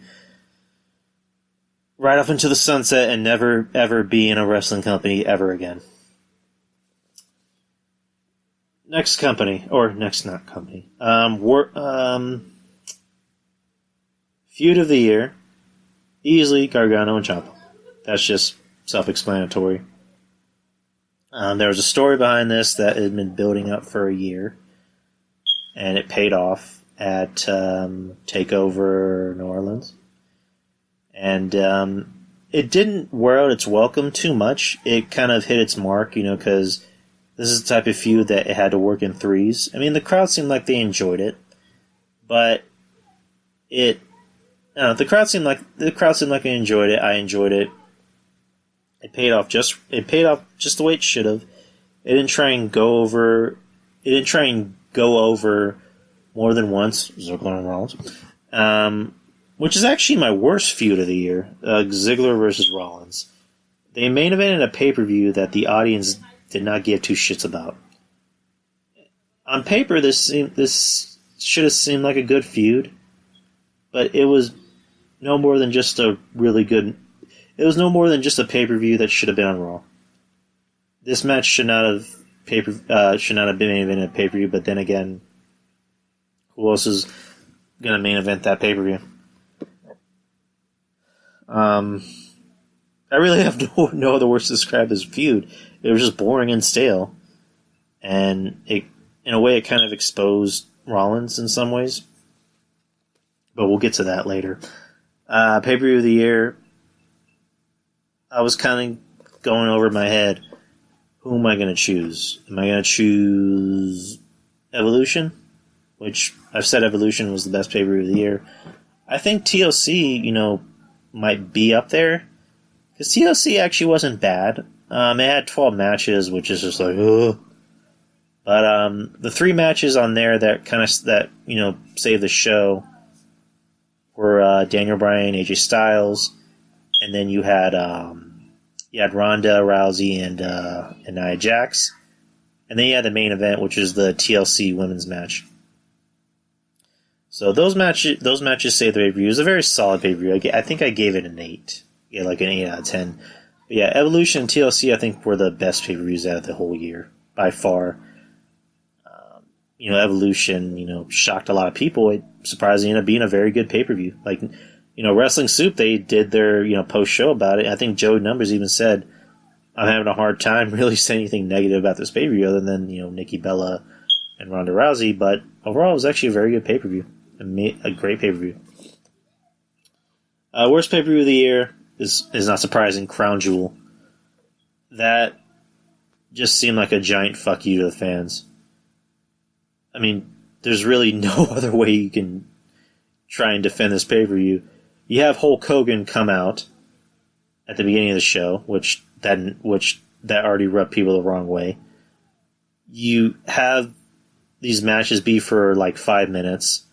ride off into the sunset and never, ever be in a wrestling company ever again. Next company, or next not company. Feud of the year. Easily Gargano and Ciampa. That's just self-explanatory. There was a story behind this that had been building up for a year, and it paid off at TakeOver New Orleans. And it didn't wear out its welcome too much. It kind of hit its mark, because this is the type of feud that it had to work in threes. I mean, the crowd seemed like they enjoyed it, but the crowd seemed like they enjoyed it. I enjoyed it. It paid off just the way it should have. It didn't try and go over more than once. Ziggler and Rollins, which is actually my worst feud of the year. Ziggler versus Rollins. They main evented a pay-per-view that the audience did not give two shits about. On paper, this should have seemed like a good feud, but it was no more than just a really good. It was no more than just a pay-per-view that should have been on Raw. This match should not have been main evented a pay-per-view. But then again, who else is going to main event that pay-per-view? I really have no other words to describe this feud. It was just boring and stale, and in a way, it kind of exposed Rollins in some ways. But we'll get to that later. Pay-per-view of the year. I was kind of going over my head. Who am I going to choose? Am I going to choose Evolution? Which I've said Evolution was the best pay-per-view of the year. I think TLC, might be up there. Because TLC actually wasn't bad. It had 12 matches, which is just like, ugh. But the 3 matches on there that saved the show were Daniel Bryan, AJ Styles, and then you had Ronda Rousey and Nia Jax, and then you had the main event, which is the TLC women's match. So those matches saved the pay-per-view. It was a very solid pay-per-view. I think I gave it an 8. Yeah, like an 8 out of 10. But yeah, Evolution and TLC I think were the best pay-per-views out of the whole year by far. Evolution, shocked a lot of people. It surprisingly ended up being a very good pay-per-view. Like, Wrestling Soup, they did their, post-show about it. I think Joe Numbers even said, I'm having a hard time really saying anything negative about this pay-per-view other than, Nikki Bella and Ronda Rousey. But overall, it was actually a very good pay-per-view. A great pay-per-view. Worst pay-per-view of the year is not surprising, Crown Jewel. That just seemed like a giant fuck you to the fans. I mean, there's really no other way you can try and defend this pay-per-view. You have Hulk Hogan come out at the beginning of the show, which that already rubbed people the wrong way. You have these matches be for like 5 minutes.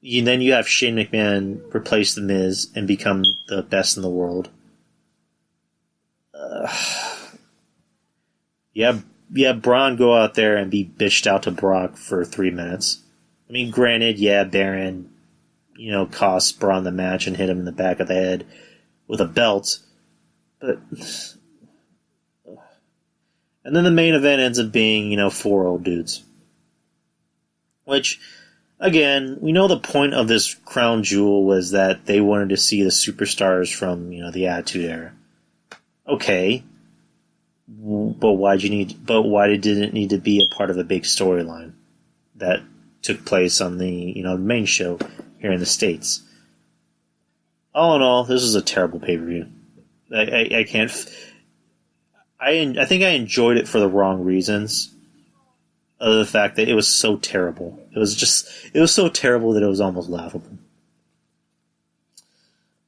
Then you have Shane McMahon replace The Miz and become the best in the world. You have Braun go out there and be bitched out to Brock for 3 minutes. I mean, granted, Baron, cost Braun the match and hit him in the back of the head with a belt. But... And then the main event ends up being, 4 old dudes. Which, again, we know the point of this crown jewel was that they wanted to see the superstars from, the Attitude Era. Okay. But why did it need to be a part of a big storyline that took place on the, main show here in the States? All in all, this is a terrible pay-per-view. I can't... I think I enjoyed it for the wrong reasons. Other than the fact that it was so terrible. It was so terrible that it was almost laughable.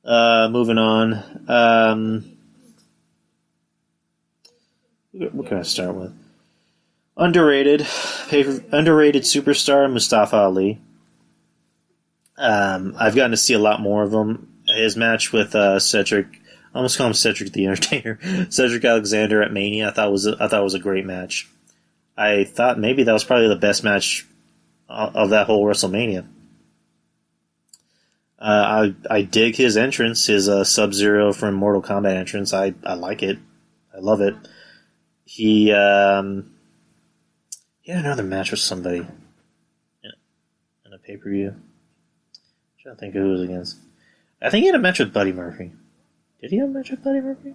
Moving on. What can I start with? Underrated superstar Mustafa Ali. I've gotten to see a lot more of him. His match with Cedric. I almost call him Cedric the Entertainer. Cedric Alexander at Mania. I thought it was a great match. I thought maybe that was probably the best match of that whole WrestleMania. I dig his entrance, his Sub-Zero from Mortal Kombat entrance. I like it. I love it. He had another match with somebody in a pay-per-view. I'm trying to think of who it was against. I think he had a match with Buddy Murphy. Did he have a match with Buddy Murphy?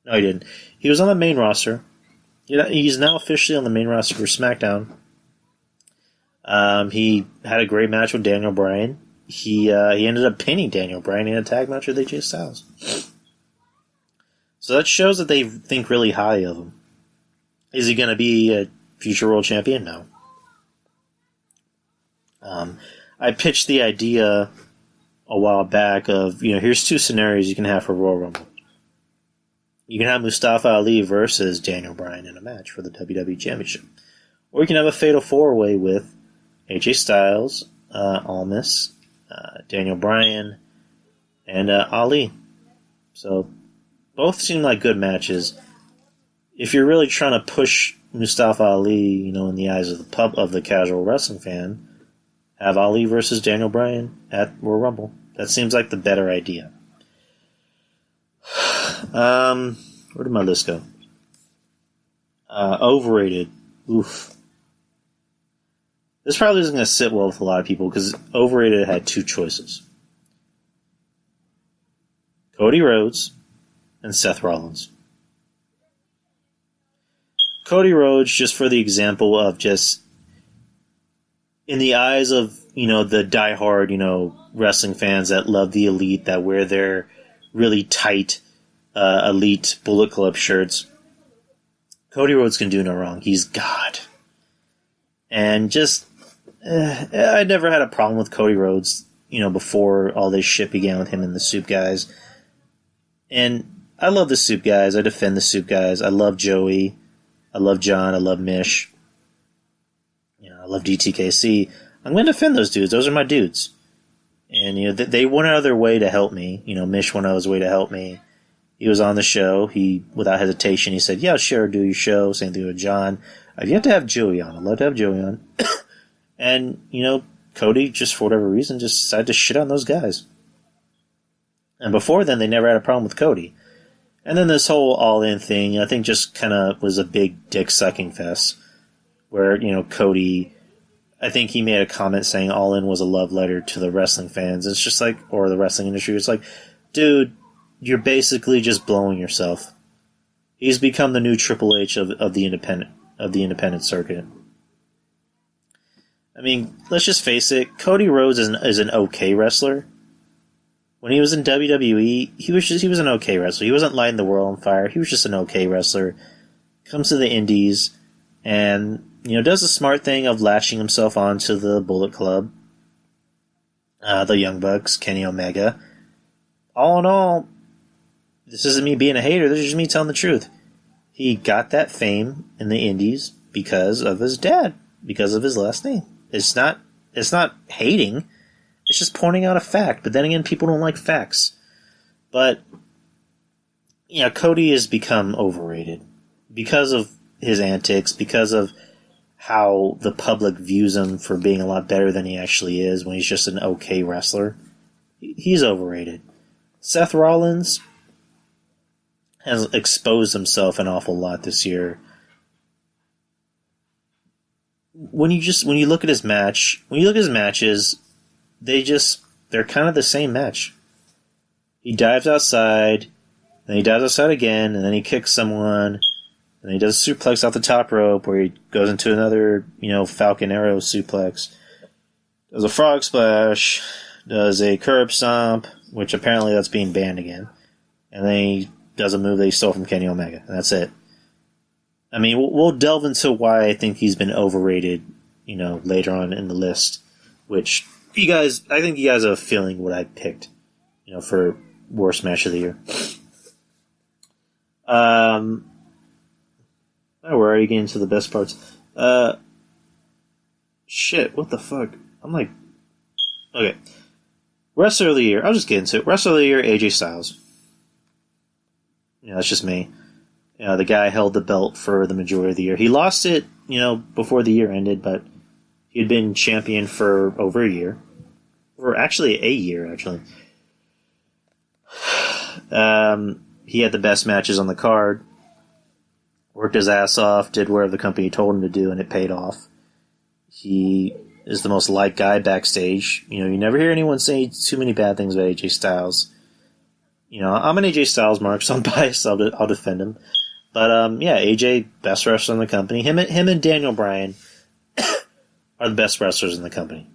No, he didn't. He was on the main roster. He's now officially on the main roster for SmackDown. He had a great match with Daniel Bryan. He ended up pinning Daniel Bryan in a tag match with AJ Styles. So that shows that they think really high of him. Is he going to be a future world champion? No. I pitched the idea a while back of, here's 2 scenarios you can have for Royal Rumble. You can have Mustafa Ali versus Daniel Bryan in a match for the WWE Championship. Or you can have a Fatal 4-Way with AJ Styles, Almas, Daniel Bryan, and Ali. So, both seem like good matches. If you're really trying to push Mustafa Ali, in the eyes of the casual wrestling fan, have Ali versus Daniel Bryan at Royal Rumble. That seems like the better idea. Where did my list go? Overrated. Oof. This probably isn't going to sit well with a lot of people because overrated had 2 choices. Cody Rhodes and Seth Rollins. Cody Rhodes, just for the example of just in the eyes of, the diehard, wrestling fans that love the Elite, that wear their really tight Elite Bullet Club shirts, Cody Rhodes can do no wrong. He's God. And just, I never had a problem with Cody Rhodes, before all this shit began with him and the Soup Guys. And I love the Soup Guys. I defend the Soup Guys. I love Joey. I love John. I love Mish. I love DTKC. I'm going to defend those dudes. Those are my dudes. And, they went out of their way to help me. Mish went out of his way to help me. He was on the show. Without hesitation, he said, yeah, sure, do your show. Same thing with John. I've yet to have Joey on. I'd love to have Joey on. And, Cody, just for whatever reason, just decided to shit on those guys. And before then, they never had a problem with Cody. And then this whole all-in thing, I think just kind of was a big dick-sucking fest. Where, Cody, I think he made a comment saying all-in was a love letter to the wrestling fans. It's just like, or the wrestling industry. It's like, dude, you're basically just blowing yourself. He's become the new Triple H of the independent circuit. I mean, let's just face it, Cody Rhodes is an okay wrestler. When he was in WWE, he was an okay wrestler. He wasn't lighting the world on fire. He was just an okay wrestler. comes to the Indies, and does the smart thing of latching himself onto the Bullet Club, the Young Bucks, Kenny Omega. All in all, this isn't me being a hater. This is just me telling the truth. He got that fame in the Indies because of his dad, because of his last name. It's not hating. It's just pointing out a fact. But then again, people don't like facts. But Cody has become overrated because of his antics, because of how the public views him for being a lot better than he actually is when he's just an okay wrestler. He's overrated. Seth Rollins has exposed himself an awful lot this year. When you look at his matches, they're kind of the same match. He dives outside, then he dives outside again, and then he kicks someone. And he does a suplex off the top rope where he goes into another, Falcon Arrow suplex. Does a frog splash. Does a curb stomp, which apparently that's being banned again. And then he does a move that he stole from Kenny Omega. And that's it. I mean, we'll delve into why I think he's been overrated, later on in the list. Which, I think you guys have a feeling what I picked, for worst match of the year. Oh, we're already getting to the best parts. Shit, what the fuck? I'm like... Okay. Wrestler of the Year. I'll just get into it. Wrestler of the Year, AJ Styles. That's just me. The guy held the belt for the majority of the year. He lost it, before the year ended, but he had been champion for over a year. Or actually, a year, actually. He had the best matches on the card. Worked his ass off, did whatever the company told him to do, and it paid off. He is the most liked guy backstage. You never hear anyone say too many bad things about AJ Styles. I'm an AJ Styles mark, so I'm biased. I'll defend him. But, AJ, best wrestler in the company. Him and Daniel Bryan are the best wrestlers in the company.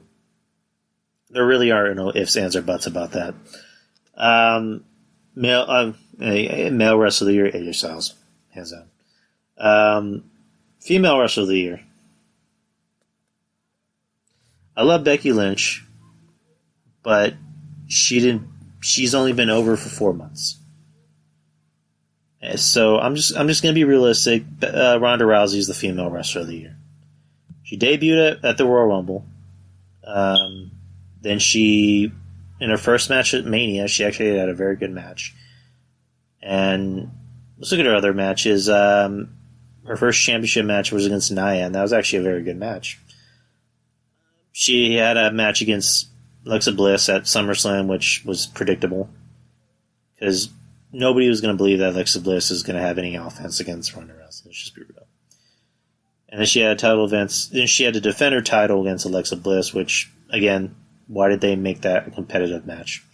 There really are no ifs, ands, or buts about that. Male wrestler of the year, AJ Styles. Hands down. Female wrestler of the year. I love Becky Lynch, but she's only been over for 4 months. So I'm just gonna be realistic. Ronda Rousey is the female wrestler of the year. She debuted at the Royal Rumble. Then she, in her first match at Mania, she actually had a very good match. And let's look at her other matches. Her first championship match was against Nia, and that was actually a very good match. She had a match against Alexa Bliss at SummerSlam, which was predictable. Because nobody was going to believe that Alexa Bliss is going to have any offense against Ronda Rousey. Let's just be real. And then she had then she had to defend her title against Alexa Bliss, which, again, why did they make that a competitive match?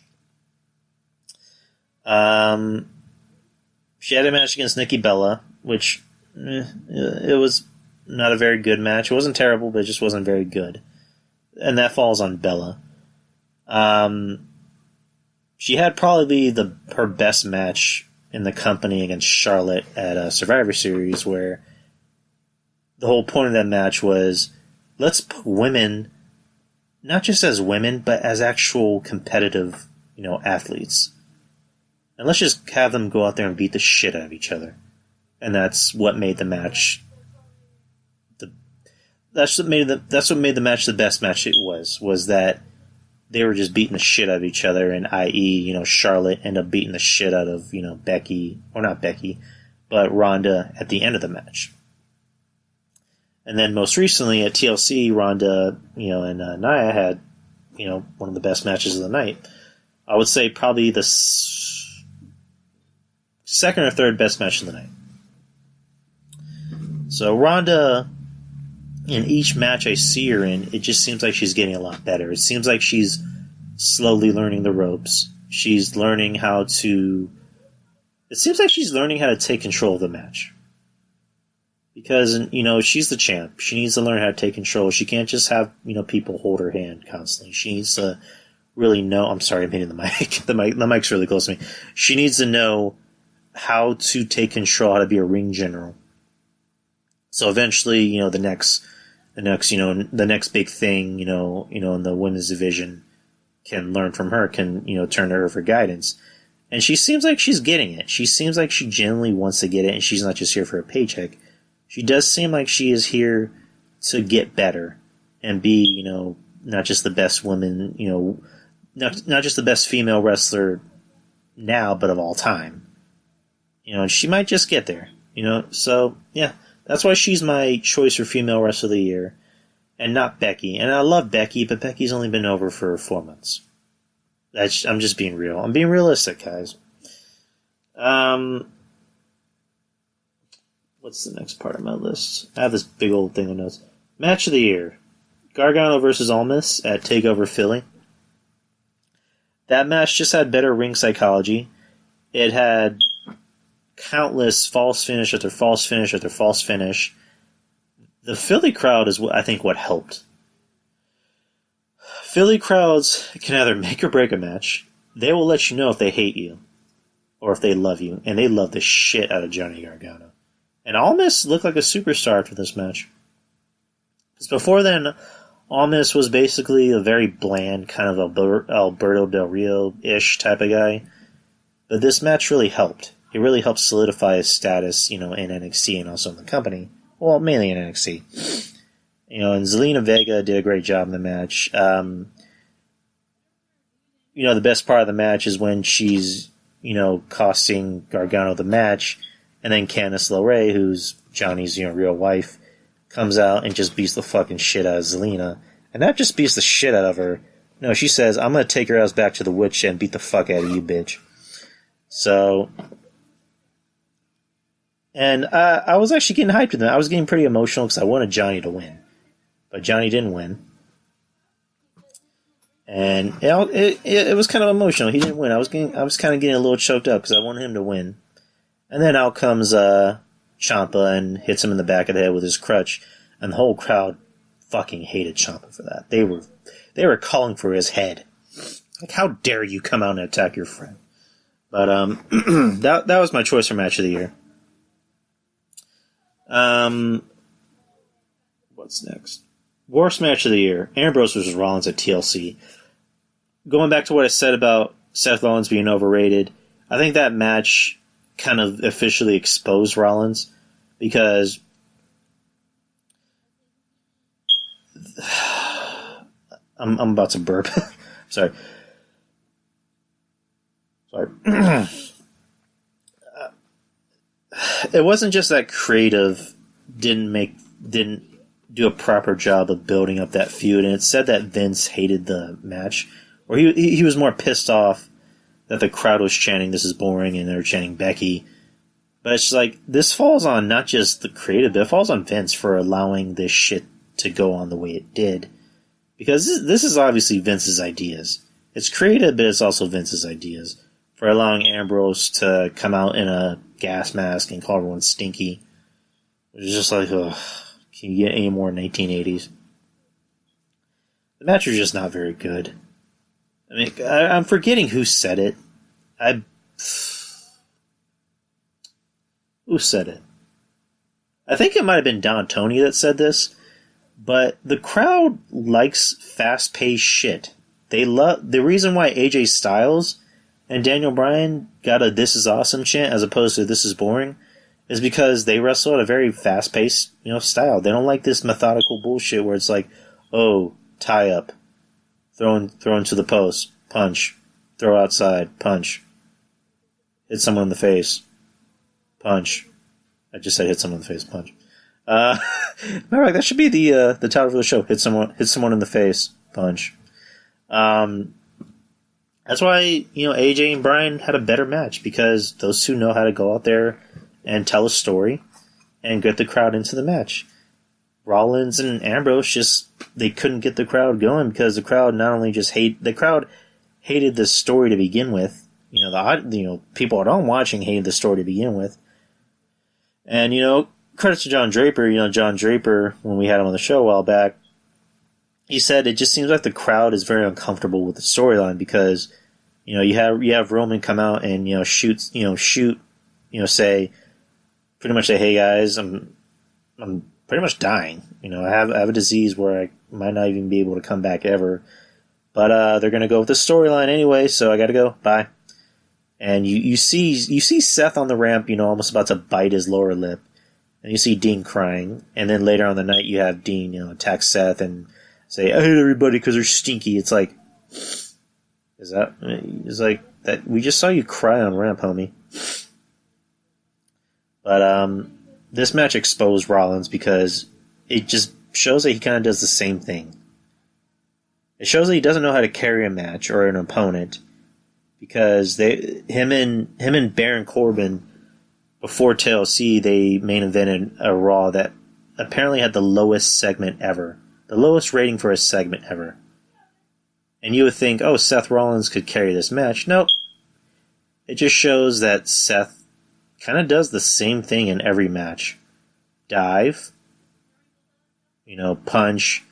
She had a match against Nikki Bella, which it was not a very good match. It wasn't terrible, but it just wasn't very good. And that falls on Bella. She had probably her best match in the company against Charlotte at a Survivor Series, where the whole point of that match was, let's put women, not just as women, but as actual competitive, athletes. And let's just have them go out there and beat the shit out of each other. And that's what made the match that's what made the match the best match it was that they were just beating the shit out of each other, and i.e., Charlotte ended up beating the shit out of, Becky, or not Becky, but Ronda at the end of the match. And then most recently at TLC, Ronda, and Nia had, one of the best matches of the night. I would say probably the second or third best match of the night. So Ronda, in each match I see her in, it just seems like she's getting a lot better. It seems like she's slowly learning the ropes. She's learning how to... It seems like she's learning how to take control of the match. Because, she's the champ. She needs to learn how to take control. She can't just have, people hold her hand constantly. She needs to really know... I'm sorry, I'm hitting the mic. The mic's really close to me. She needs to know how to take control, how to be a ring general. So eventually, the next big thing, in the women's division can learn from her, can, turn to her for guidance. And she seems like she's getting it. She seems like she genuinely wants to get it, and she's not just here for a paycheck. She does seem like she is here to get better and be, not just the best woman, not just the best female wrestler now, but of all time. And she might just get there, So, yeah, that's why she's my choice for female wrestler of the year, and not Becky. And I love Becky, but Becky's only been over for 4 months. I'm just being real. I'm being realistic, guys. What's the next part of my list? I have this big old thing of notes. Match of the year. Gargano versus Almas at TakeOver Philly. That match just had better ring psychology. It had countless false finish after false finish after false finish. The Philly crowd is, I think, what helped. Philly crowds can either make or break a match. They will let you know if they hate you or if they love you, and they love the shit out of Johnny Gargano. And Almas looked like a superstar after this match. Because before then, Almas was basically a very bland, kind of Alberto Del Rio-ish type of guy. But this match really helped. It really helped solidify his status, in NXT and also in the company. Well, mainly in NXT. And Zelina Vega did a great job in the match. The best part of the match is when she's, costing Gargano the match, and then Candice LeRae, who's Johnny's, real wife, comes out and just beats the fucking shit out of Zelina. And not just beats the shit out of her. No, she says, I'm gonna take her ass back to the witch and beat the fuck out of you, bitch. So... And I was actually getting hyped in that. I was getting pretty emotional because I wanted Johnny to win. But Johnny didn't win. And it was kind of emotional. He didn't win. I was kind of getting a little choked up because I wanted him to win. And then out comes Ciampa and hits him in the back of the head with his crutch. And the whole crowd fucking hated Ciampa for that. They were calling for his head. Like, how dare you come out and attack your friend? But that was my choice for match of the year. What's next? Worst match of the year. Ambrose versus Rollins at TLC. Going back to what I said about Seth Rollins being overrated, I think that match kind of officially exposed Rollins because I'm about to burp. Sorry. It wasn't just that creative didn't do a proper job of building up that feud, and it said that Vince hated the match, or he was more pissed off that the crowd was chanting "This is boring" and they were chanting Becky. But it's like this falls on not just the creative, but it falls on Vince for allowing this shit to go on the way it did, because this is obviously Vince's ideas. It's creative, but it's also Vince's ideas for allowing Ambrose to come out in a gas mask and call everyone stinky. It's just like, ugh, can you get any more 1980s? The match was just not very good. I mean, I'm forgetting who said it. Who said it? I think it might have been Don Tony that said this, but the crowd likes fast-paced shit. The reason why AJ Styles and Daniel Bryan got a "This is awesome" chant as opposed to "This is boring" is because they wrestle at a very fast-paced, style. They don't like this methodical bullshit where it's like, oh, tie up, throw into the post, punch, throw outside, punch, hit someone in the face, punch. I just said hit someone in the face, punch. Matter of fact, that should be the title for the show. Hit someone in the face, punch. That's why, AJ and Bryan had a better match, because those two know how to go out there and tell a story and get the crowd into the match. Rollins and Ambrose they couldn't get the crowd going because the crowd not only just hated the story to begin with. People at home watching hated the story to begin with. And, credit to John Draper. John Draper, when we had him on the show a while back, he said it just seems like the crowd is very uncomfortable with the storyline because, you have Roman come out and, say, pretty much say, hey guys, I'm I'm pretty much dying. I have a disease where I might not even be able to come back ever. But they're gonna go with the storyline anyway, so I gotta go. Bye. And you see Seth on the ramp, almost about to bite his lower lip, and you see Dean crying. And then later on the night, you have Dean, attack Seth and say, "I hate everybody because they're stinky." It's like, it's like that. We just saw you cry on ramp, homie. But this match exposed Rollins because it just shows that he kind of does the same thing. It shows that he doesn't know how to carry a match or an opponent, because him and Baron Corbin before TLC, they main evented a Raw that apparently had the lowest segment ever, the lowest rating for a segment ever. And you would think, oh, Seth Rollins could carry this match. Nope. It just shows that Seth kind of does the same thing in every match. Dive, punch,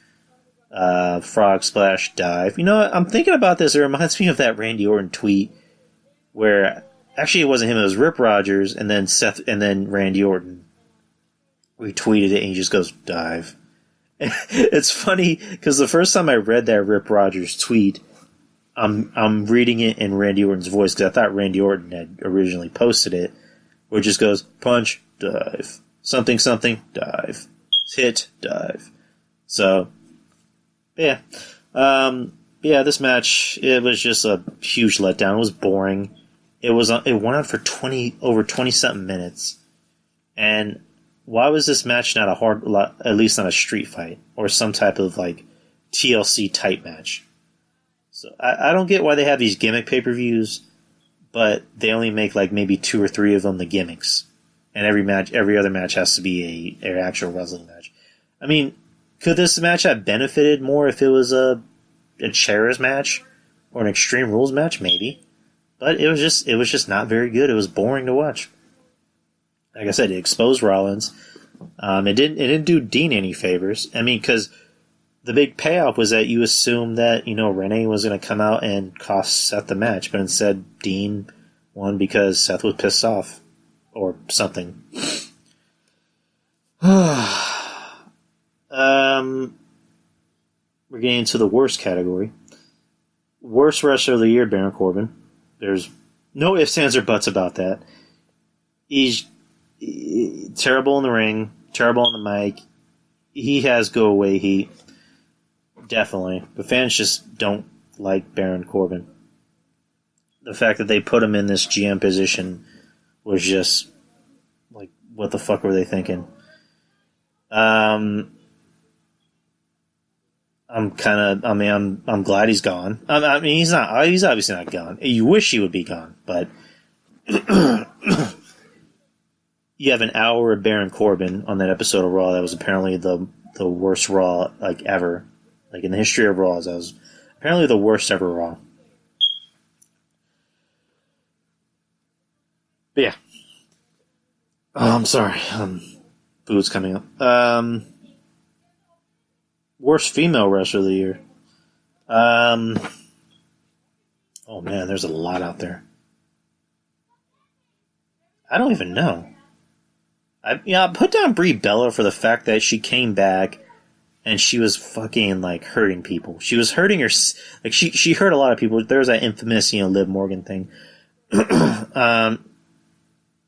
frog splash, dive. I'm thinking about this. It reminds me of that Randy Orton tweet where actually it wasn't him, it was Rip Rogers and then Randy Orton retweeted it and he just goes, dive. It's funny because the first time I read that Rip Rogers tweet, I'm reading it in Randy Orton's voice because I thought Randy Orton had originally posted it, where it just goes, punch, dive. Something, something, dive. Hit, dive. So, yeah. This match, it was just a huge letdown. It was boring. It went on for over 20-something minutes. And why was this match not at least not a street fight or some type of TLC type match? So I don't get why they have these gimmick pay-per-views, but they only make maybe 2 or 3 of them the gimmicks, and every other match has to be an actual wrestling match. I mean, could this match have benefited more if it was a chairs match or an Extreme Rules match? Maybe, but it was just not very good. It was boring to watch. Like I said, it exposed Rollins. It didn't do Dean any favors. I mean, because the big payoff was that you assumed that Renee was going to come out and cost Seth the match, but instead Dean won because Seth was pissed off or something. We're getting into the worst category. Worst wrestler of the year, Baron Corbin. There's no ifs, ands, or buts about that. He's terrible in the ring, terrible on the mic. He has go away heat. Definitely. The fans just don't like Baron Corbin. The fact that they put him in this GM position was just what the fuck were they thinking? I'm glad he's gone. I mean, he's obviously not gone. You wish he would be gone, but you have an hour of Baron Corbin on that episode of Raw that was apparently the worst Raw ever. In the history of Raw, that was apparently the worst ever Raw. But yeah. Oh, I'm sorry. Food's coming up. Worst female wrestler of the year. Oh man, there's a lot out there. I don't even know. I put down Brie Bella for the fact that she came back and she was fucking hurting people. She was hurting her. She hurt a lot of people. There was that infamous Liv Morgan thing. I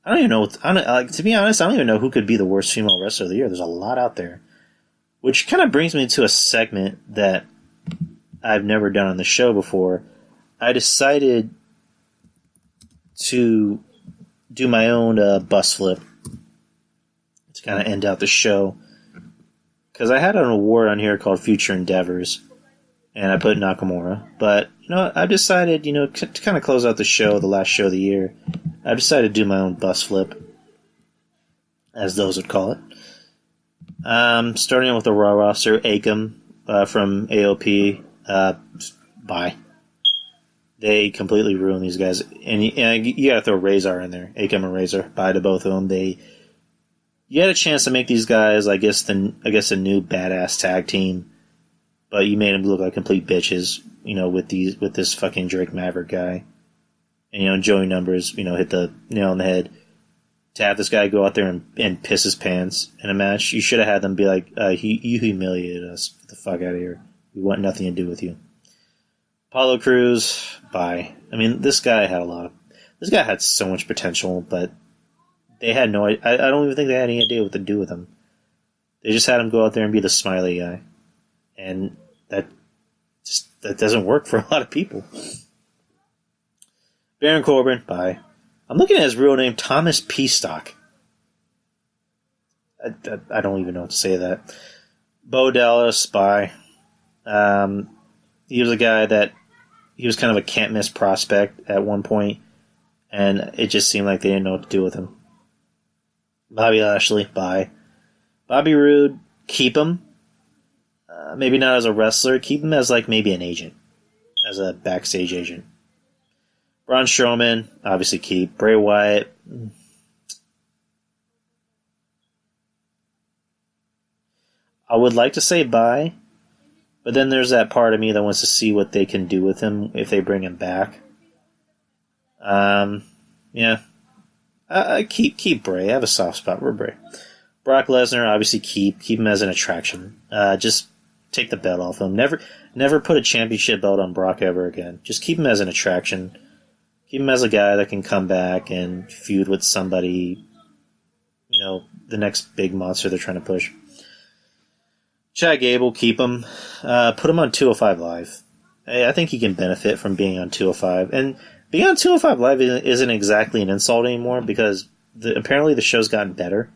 don't even know. To be honest, I don't even know who could be the worst female wrestler of the year. There's a lot out there, which kind of brings me to a segment that I've never done on the show before. I decided to do my own bus flip to kind of end out the show. Because I had an award on here called Future Endeavors, and I put Nakamura. But, I've decided, to kind of close out the show, the last show of the year, I've decided to do my own bus flip, as those would call it. Starting with the Raw roster, Akam from AOP, bye. They completely ruined these guys. And you gotta throw Razor in there. Akam and Razor, bye to both of them. You had a chance to make these guys, I guess, a new badass tag team, but you made them look like complete bitches, with this fucking Drake Maverick guy. And, Joey Numbers, hit the nail on the head. to have this guy go out there and piss his pants in a match. You should have had them be like, you humiliated us. Get the fuck out of here. We want nothing to do with you. Apollo Crews, bye. I mean, this guy had so much potential, but they had no. I don't even think they had any idea what to do with him. They just had him go out there and be the smiley guy, and that doesn't work for a lot of people. Baron Corbin, bye. I'm looking at his real name, Thomas Peastock. I don't even know what to say to that. Bo Dallas, bye. He was a guy that he was kind of a can't miss prospect at one point, and it just seemed like they didn't know what to do with him. Bobby Lashley, bye. Bobby Roode, keep him. Maybe not as a wrestler, keep him as like maybe an agent, as a backstage agent. Braun Strowman, obviously keep. Bray Wyatt. I would like to say bye, but then there's that part of me that wants to see what they can do with him if they bring him back. Yeah. Keep Bray. I have a soft spot for Bray. Brock Lesnar, obviously keep him as an attraction. Just take the belt off him. Never put a championship belt on Brock ever again. Just keep him as an attraction. Keep him as a guy that can come back and feud with somebody, the next big monster they're trying to push. Chad Gable, keep him. Put him on 205 Live. I think he can benefit from being on 205. And being on 205 Live isn't exactly an insult anymore because apparently the show's gotten better.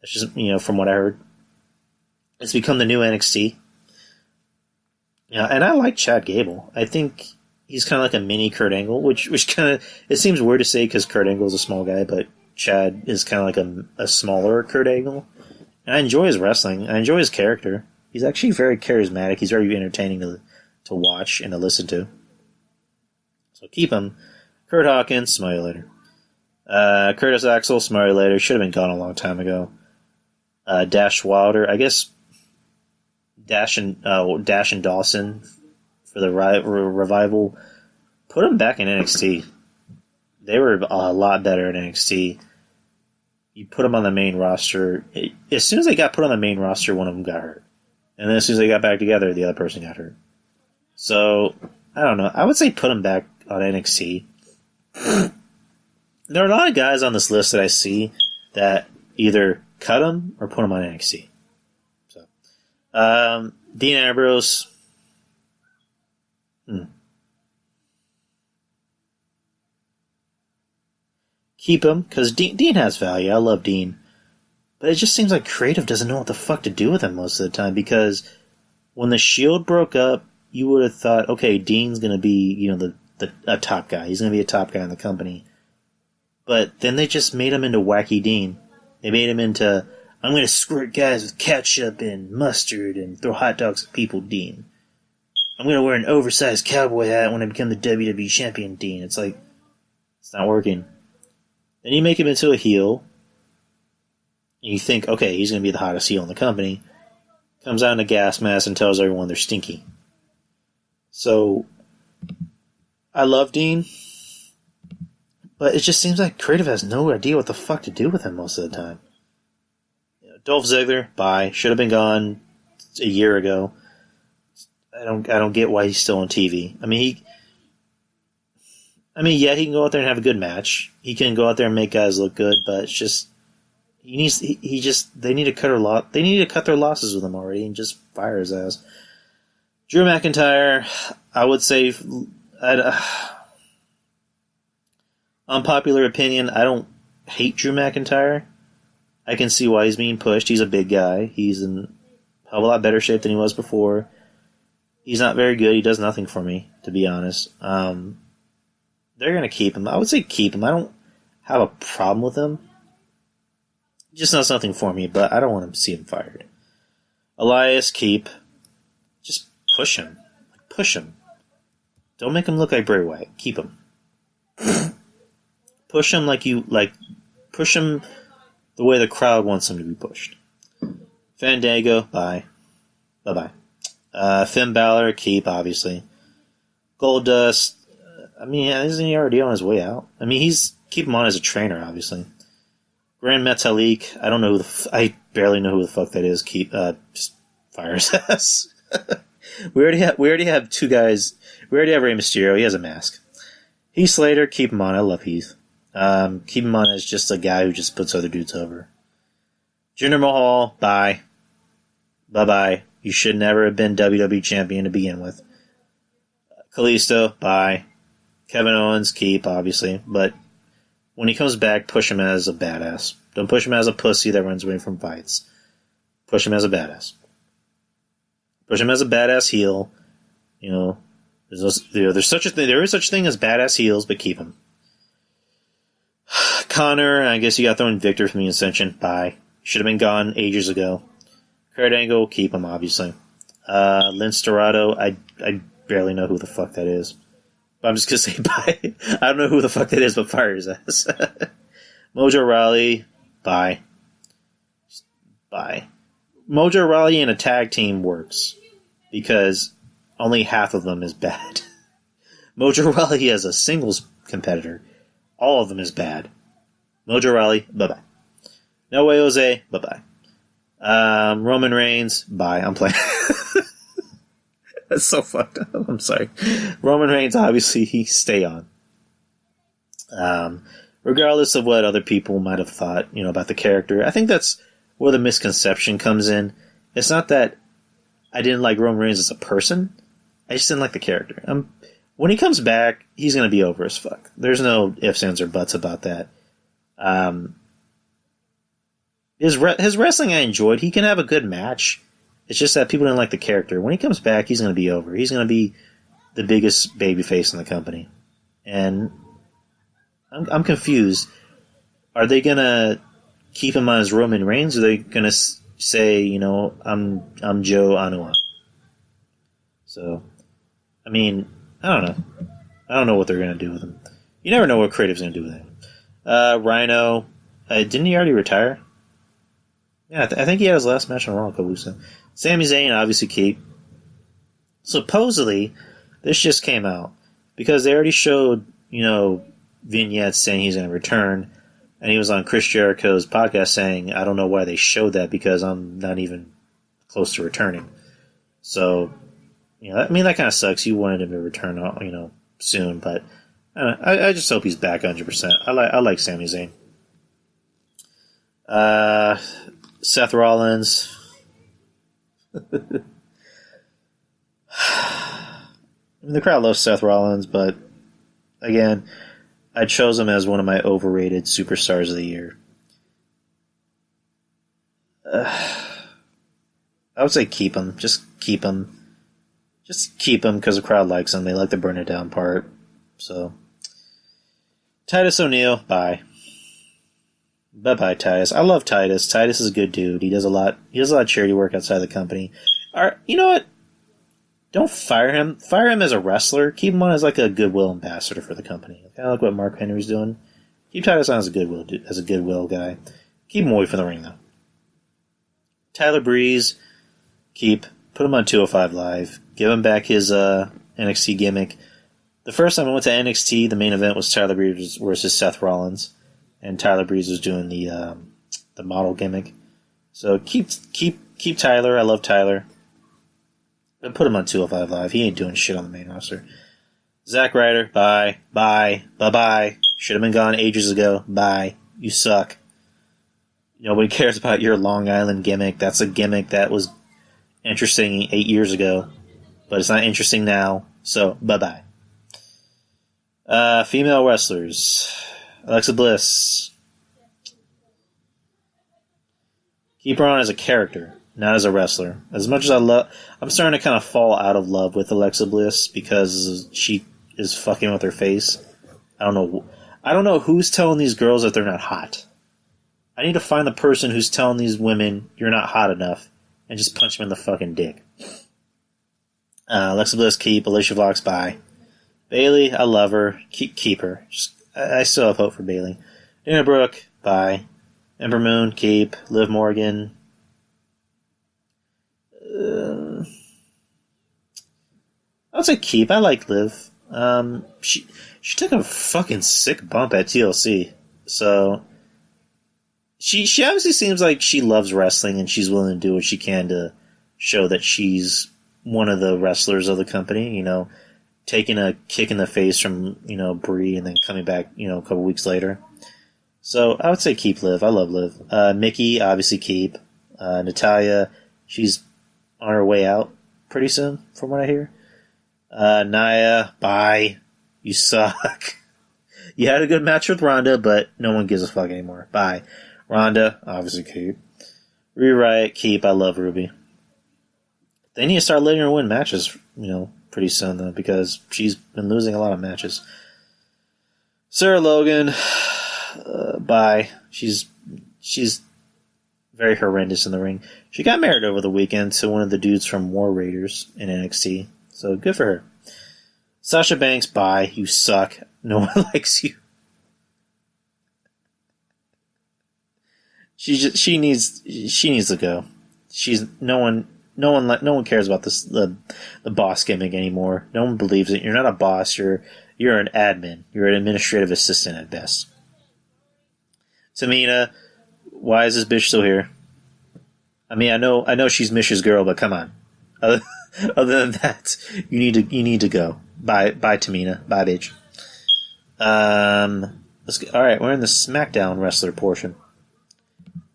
It's just, from what I heard. It's become the new NXT. And I like Chad Gable. I think he's kind of like a mini Kurt Angle, which kind of, it seems weird to say because Kurt Angle's a small guy, but Chad is kind of like a smaller Kurt Angle. And I enjoy his wrestling. I enjoy his character. He's actually very charismatic. He's very entertaining to watch and to listen to. So keep him. Kurt Hawkins, smile you later. Curtis Axel, smile you later. Should have been gone a long time ago. Dash Wilder, I guess Dash and Dawson for the revival. Put them back in NXT. They were a lot better in NXT. You put them on the main roster. As soon as they got put on the main roster, one of them got hurt. And then as soon as they got back together, the other person got hurt. So, I don't know. I would say put them back on NXT. There are a lot of guys on this list that I see that either cut them or put them on NXT. So, Dean Ambrose. Keep him, because Dean has value. I love Dean. But it just seems like creative doesn't know what the fuck to do with him most of the time, because when the Shield broke up, you would have thought, okay, Dean's going to be, a top guy. He's going to be a top guy in the company. But then they just made him into Wacky Dean. They made him into, I'm going to squirt guys with ketchup and mustard and throw hot dogs at people, Dean. I'm going to wear an oversized cowboy hat when I become the WWE champion, Dean. It's like, it's not working. Then you make him into a heel. And you think, okay, he's going to be the hottest heel in the company. Comes out in a gas mask and tells everyone they're stinky. So, I love Dean. But it just seems like creative has no idea what the fuck to do with him most of the time. Dolph Ziggler, bye. Should have been gone a year ago. I don't get why he's still on TV. Yeah, he can go out there and have a good match. He can go out there and make guys look good, but it's just they need to cut their losses with him already and just fire his ass. Drew McIntyre, I would say, unpopular opinion, I don't hate Drew McIntyre. I can see why he's being pushed. He's a big guy. He's in a lot better shape than he was before. He's not very good. He does nothing for me, to be honest. They're going to keep him. I would say keep him. I don't have a problem with him. Just not something for me, but I don't want to see him fired. Elias, keep. Just push him. Push him. Don't make him look like Bray Wyatt. Keep him. Push him push him the way the crowd wants him to be pushed. Fandango, bye. Bye-bye. Finn Balor, keep, obviously. Goldust, isn't he already on his way out? Keep him on as a trainer, obviously. Grand Metalik, I don't know I barely know who the fuck that is. Just fire his ass. We already have two guys. We already have Rey Mysterio. He has a mask. Heath Slater, keep him on. I love Heath. Keep him on as just a guy who just puts other dudes over. Jinder Mahal, bye. Bye-bye. You should never have been WWE champion to begin with. Kalisto, bye. Kevin Owens, keep, obviously. But when he comes back, push him as a badass. Don't push him as a pussy that runs away from fights. Push him as a badass. Push him as a badass heel. You know, there's such a thing. There is such a thing as badass heels, but keep him. Connor, I guess you got thrown Victor from the Ascension. Bye. Should have been gone ages ago. Kurt Angle, keep him, obviously. Lince Dorado, I barely know who the fuck that is. But I'm just going to say bye. I don't know who the fuck that is, but fire his ass. Mojo Rawley, bye. Bye. Mojo Rawley in a tag team works. Because only half of them is bad. Mojo Rawley as a singles competitor, all of them is bad. Mojo Rawley, bye-bye. No Way Jose, bye-bye. Roman Reigns, bye. I'm playing. That's so fucked up. I'm sorry. Roman Reigns, obviously, he stay on. Regardless of what other people might have thought, about the character, I think that's where the misconception comes in. It's not that I didn't like Roman Reigns as a person. I just didn't like the character. When he comes back, he's going to be over as fuck. There's no ifs, ands, or buts about that. His wrestling I enjoyed. He can have a good match. It's just that people didn't like the character. When he comes back, he's going to be over. He's going to be the biggest babyface in the company. And I'm confused. Are they going to keep him on as Roman Reigns, or are they going to say, I'm Joe Anua? So, I mean, I don't know. I don't know what they're going to do with him. You never know what creative's going to do with him. Rhino, didn't he already retire? Yeah, I think he had his last match on Raw a couple weeks ago. Sami Zayn, obviously keep. Supposedly, this just came out because they already showed, vignettes saying he's going to return, and he was on Chris Jericho's podcast saying, I don't know why they showed that because I'm not even close to returning. So, that kind of sucks. You wanted him to return, soon, but I just hope he's back 100%. I like Sami Zayn. Seth Rollins. The crowd loves Seth Rollins, but again, I chose him as one of my overrated superstars of the year. I would say keep him. Just keep him. Just keep him because the crowd likes him. They like the burn it down part. So, Titus O'Neil, bye. Bye-bye, Titus. I love Titus. Titus is a good dude. He does a lot of charity work outside the company. You know what? Don't fire him. Fire him as a wrestler. Keep him on as like a goodwill ambassador for the company. Kind of like what Mark Henry's doing. Keep Titus on as a goodwill guy. Keep him away from the ring, though. Tyler Breeze, keep. Put him on 205 Live. Give him back his NXT gimmick. The first time I went to NXT, the main event was Tyler Breeze versus Seth Rollins. And Tyler Breeze was doing the model gimmick. So keep Tyler. I love Tyler. But put him on 205 Live. He ain't doing shit on the main roster. Zack Ryder, bye. Bye. Bye-bye. Should have been gone ages ago. Bye. You suck. Nobody cares about your Long Island gimmick. That's a gimmick that was interesting 8 years ago. But it's not interesting now. So, bye-bye. Female wrestlers. Alexa Bliss. Keep her on as a character, not as a wrestler. As much as I'm starting to kind of fall out of love with Alexa Bliss because she is fucking with her face. I don't know who's telling these girls that they're not hot. I need to find the person who's telling these women you're not hot enough and just punch them in the fucking dick. Alexa Bliss, keep. Alicia Fox, bye. Bayley, I love her. Keep her. I still have hope for Bayley. Dana Brooke, bye. Ember Moon, keep. Liv Morgan. I would say keep. I like Liv. She took a fucking sick bump at TLC. So she obviously seems like she loves wrestling and she's willing to do what she can to show that she's one of the wrestlers of the company. Taking a kick in the face from Brie and then coming back a couple weeks later. So I would say keep Liv. I love Liv. Mickey obviously keep. Natalia, she's on her way out pretty soon, from what I hear. Nia, bye. You suck. You had a good match with Ronda, but no one gives a fuck anymore. Bye. Ronda, obviously keep. Ruby Riott, keep. I love Ruby. They need to start letting her win matches, pretty soon, though, because she's been losing a lot of matches. Sarah Logan, bye. She's very horrendous in the ring. She got married over the weekend to one of the dudes from War Raiders in NXT, so good for her. Sasha Banks, bye. You suck. No one likes you. She needs to go. No one cares about this the boss gimmick anymore. No one believes it. You're not a boss. You're an admin. You're an administrative assistant at best. Tamina, why is this bitch still here? I mean, I know she's Mish's girl, but come on. Other than that, you need to go. Bye, Tamina. Bye, bitch. Let's get, all right, we're in the SmackDown wrestler portion.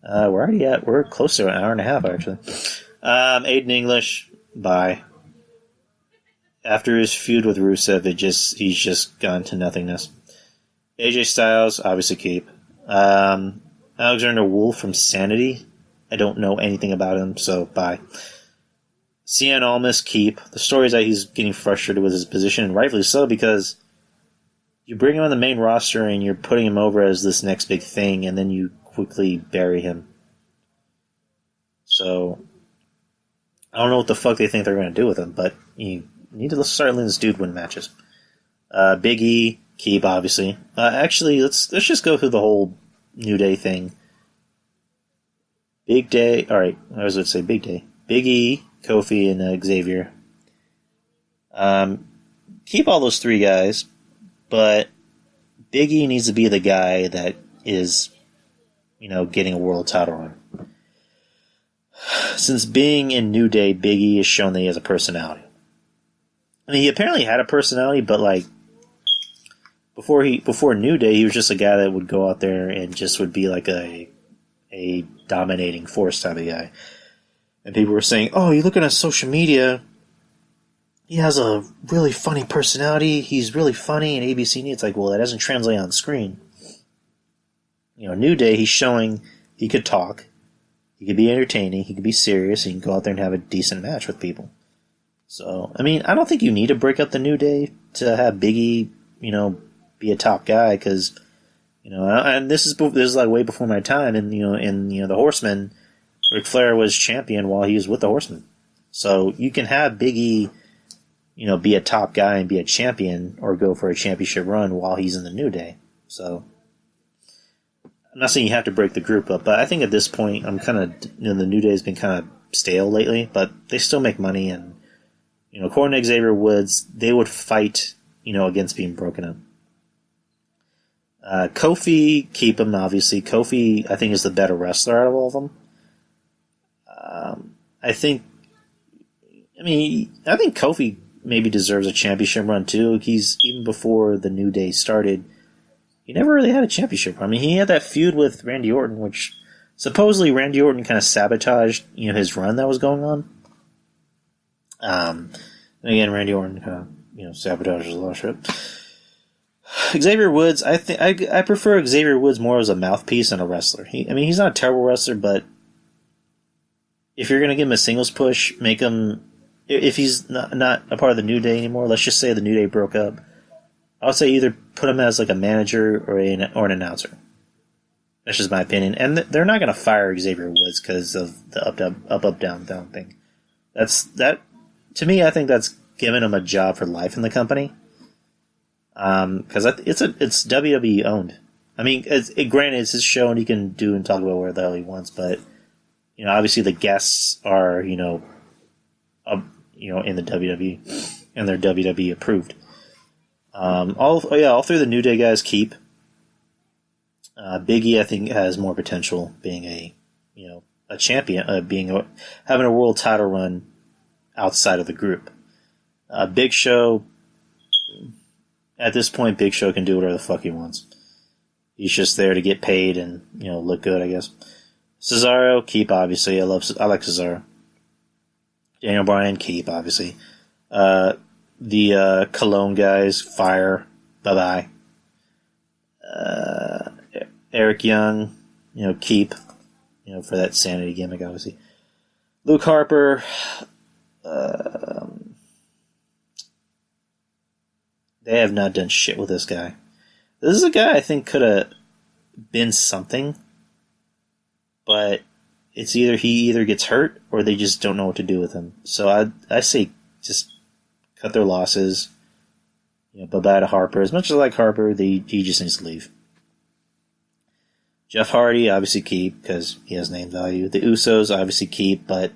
We're close to an hour and a half, actually. Aiden English, bye. After his feud with Rusev, he's just gone to nothingness. AJ Styles, obviously keep. Alexander Wolf from Sanity, I don't know anything about him, so bye. Cien Almas, keep. The story is that he's getting frustrated with his position, and rightfully so, because you bring him on the main roster and you're putting him over as this next big thing, and then you quickly bury him. So, I don't know what the fuck they think they're going to do with him, but you need to start letting this dude win matches. Big E, keep, obviously. Actually, let's just go through the whole New Day thing. Big Day, alright, I was going to say Big Day. Big E, Kofi, and Xavier. Keep all those three guys, but Big E needs to be the guy that is, getting a world title run. Since being in New Day, Big E has shown that he has a personality. I mean, he apparently had a personality, but before New Day, he was just a guy that would go out there and just would be like a dominating force type of guy. And people were saying, "Oh, you look at his social media, he has a really funny personality. He's really funny." And ABC It's like, well, that doesn't translate on screen. New Day, he's showing he could talk, he could be entertaining, he could be serious, he can go out there and have a decent match with people. So, I mean, I don't think you need to break up the New Day to have Big E, be a top guy, because, and this is like way before my time, and the Horsemen, Ric Flair was champion while he was with the Horsemen. So you can have Big E, be a top guy and be a champion, or go for a championship run while he's in the New Day. So I'm not saying you have to break the group up, but I think at this point, I'm kind of, the New Day has been kind of stale lately, but they still make money, and, according to Xavier Woods, they would fight, against being broken up. Kofi, keep him, obviously. Kofi, I think, is the better wrestler out of all of them. I think Kofi maybe deserves a championship run too. He's, even before the New Day started, he never really had a championship run. I mean, he had that feud with Randy Orton, which supposedly Randy Orton kind of sabotaged, his run that was going on. And again, Randy Orton kind of, sabotages a lot of shit. Xavier Woods, I prefer Xavier Woods more as a mouthpiece than a wrestler. He's not a terrible wrestler, but if you're going to give him a singles push, make him, if he's not a part of the New Day anymore, let's just say the New Day broke up, I would say either put him as like a manager or an announcer. That's just my opinion. And they're not going to fire Xavier Woods because of the up, down thing. To me, I think that's giving him a job for life in the company. Because it's WWE owned. I mean, granted, it's his show and he can do and talk about where the hell he wants, but obviously the guests are in the WWE and they're WWE approved. All three of the New Day guys keep. Biggie, I think, has more potential being a champion, having a world title run outside of the group. Big Show, at this point, Big Show can do whatever the fuck he wants. He's just there to get paid and look good, I guess. Cesaro, keep, obviously. I like Cesaro. Daniel Bryan, keep, obviously. The Cologne guys, fire, bye bye. Eric Young, keep, for that sanity gimmick, obviously. Luke Harper, they have not done shit with this guy. This is a guy I think could have been something, but it's he either gets hurt or they just don't know what to do with him. So I say just cut their losses. Bye-bye to Harper. As much as I like Harper, he just needs to leave. Jeff Hardy, obviously keep, because he has name value. The Usos, obviously keep, but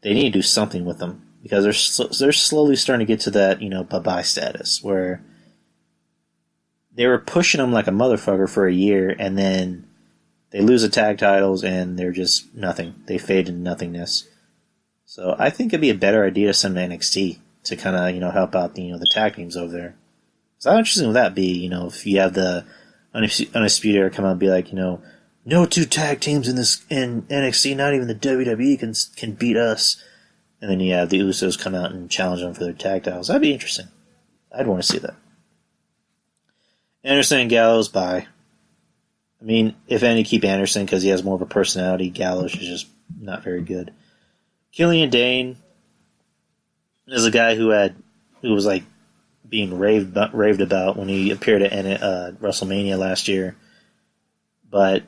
they need to do something with them, because they're slowly starting to get to that, bye-bye status, where they were pushing them like a motherfucker for a year, and then they lose the tag titles, and they're just nothing. They fade into nothingness. So I think it'd be a better idea to send them to NXT to kind of, help out the tag teams over there. So how interesting would that be, if you have the Undisputed Era come out and be like, no two tag teams in NXT, not even the WWE can beat us. And then you have the Usos come out and challenge them for their tag titles. That'd be interesting. I'd want to see that. Anderson and Gallows, bye. I mean, if any, keep Anderson because he has more of a personality. Gallows is just not very good. Killian Dane is a guy who was like being raved about when he appeared at WrestleMania last year. But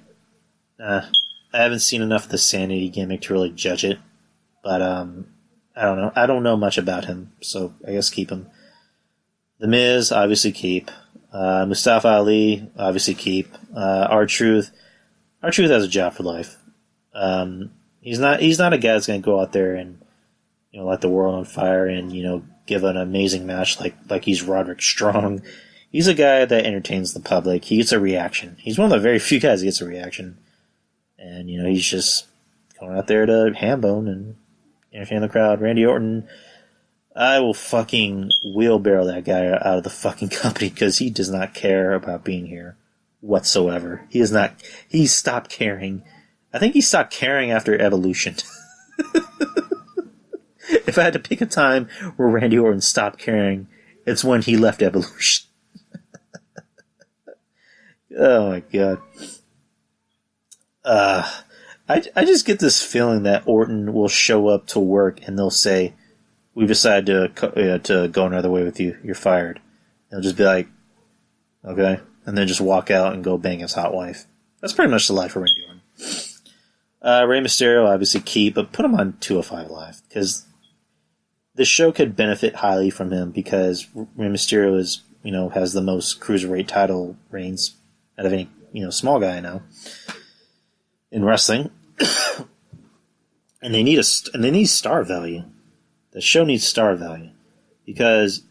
I haven't seen enough of the sanity gimmick to really judge it. But I don't know. I don't know much about him, so I guess keep him. The Miz, obviously keep. Mustafa Ali, obviously keep. R-Truth. R-Truth has a job for life. He's not a guy that's going to go out there and light the world on fire and give an amazing match like he's Roderick Strong. He's a guy that entertains the public. He gets a reaction. He's one of the very few guys that gets a reaction, and he's just going out there to hambone and entertain the crowd. Randy Orton, I will fucking wheelbarrow that guy out of the fucking company because he does not care about being here whatsoever. He stopped caring. I think he stopped caring after Evolution. If I had to pick a time where Randy Orton stopped caring, it's when he left Evolution. Oh my god. I just get this feeling that Orton will show up to work and they'll say, "We've decided to go another way with you. You're fired." And he'll just be like, "Okay," and then just walk out and go bang his hot wife. That's pretty much the life of Randy Orton. Rey Mysterio, obviously keep, but put him on 205 Live because the show could benefit highly from him because Rey Mysterio has the most cruiserweight title reigns out of any small guy I know in wrestling, and they need star value. The show needs star value because,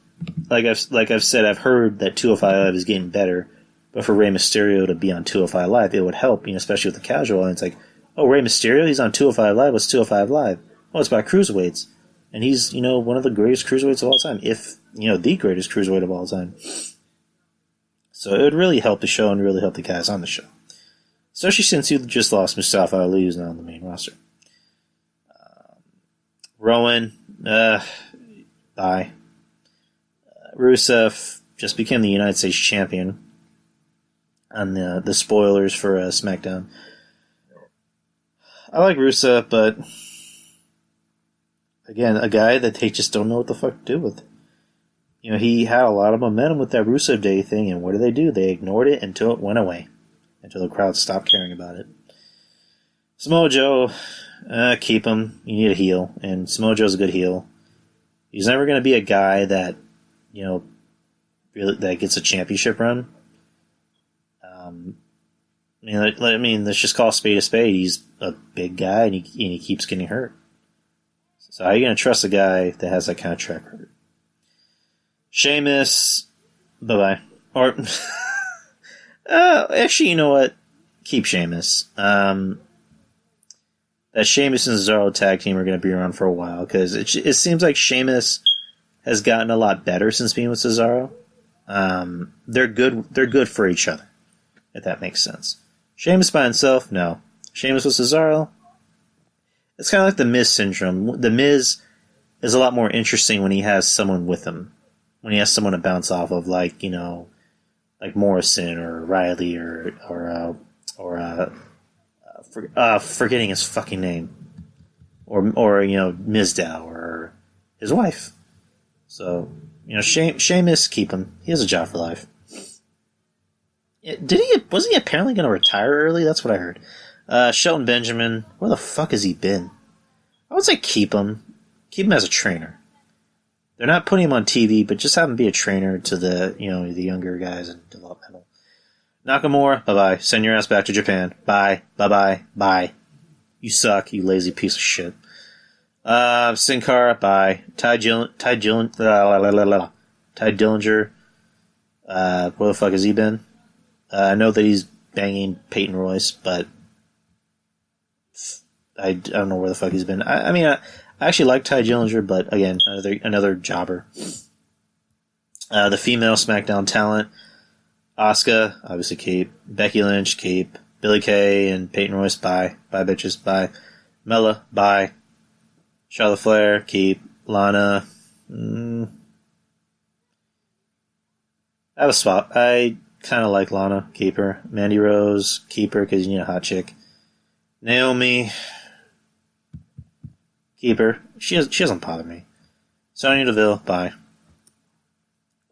like I've said, I've heard that 205 Live is getting better, but for Rey Mysterio to be on 205 Live, it would help, especially with the casual audience. Like, oh, Rey Mysterio, he's on 205 Live. What's 205 Live? Oh, it's about cruiserweights. And he's, one of the greatest cruiserweights of all time, if, the greatest cruiserweight of all time. So it would really help the show and really help the guys on the show. Especially since you just lost Mustafa Ali, who's now on the main roster. Rowan, bye. Rusev just became the United States champion on the spoilers for SmackDown. I like Rusev, but again, a guy that they just don't know what the fuck to do with. He had a lot of momentum with that Rusev Day thing, and what do? They ignored it until it went away. Until the crowd stopped caring about it. Samoa Joe, keep him. You need a heel, and Samoa Joe's a good heel. He's never going to be a guy that, really that gets a championship run. Let's just call a spade a spade. He's a big guy, and he keeps getting hurt. So how are you going to trust a guy that has that kind of track record? Sheamus, bye-bye. Or, actually, you know what? keep Sheamus. That Sheamus and Cesaro tag team are going to be around for a while because it seems like Sheamus has gotten a lot better since being with Cesaro. They're good. They're good for each other, if that makes sense. Sheamus by himself, no. Sheamus with Cesaro, it's kind of like the Miz syndrome. The Miz is a lot more interesting when he has someone with him, when he has someone to bounce off of, like like Morrison or Riley or forgetting his fucking name, or Mizdow or his wife. So Sheamus, keep him. He has a job for life. Wasn't he apparently going to retire early? That's what I heard. Shelton Benjamin, where the fuck has he been? I would say keep him. Keep him as a trainer. They're not putting him on TV, but just have him be a trainer to the the younger guys in developmental. Nakamura, bye-bye. Send your ass back to Japan. Bye. Bye-bye. Bye. You suck, you lazy piece of shit. Sin Cara, bye. Ty Dillinger, where the fuck has he been? I know that he's banging Peyton Royce, but I don't know where the fuck he's been. I actually like Ty Dillinger, but again, another jobber. The female SmackDown talent, Asuka, obviously keep. Becky Lynch, keep. Billie Kay and Peyton Royce, bye. Bye, bitches, bye. Mella, bye. Charlotte Flair, keep. Lana, I have a spot. I kind of like Lana, keep her. Mandy Rose, keep her because you need a hot chick. Naomi, keep her. She doesn't bother me. Sonya Deville, bye.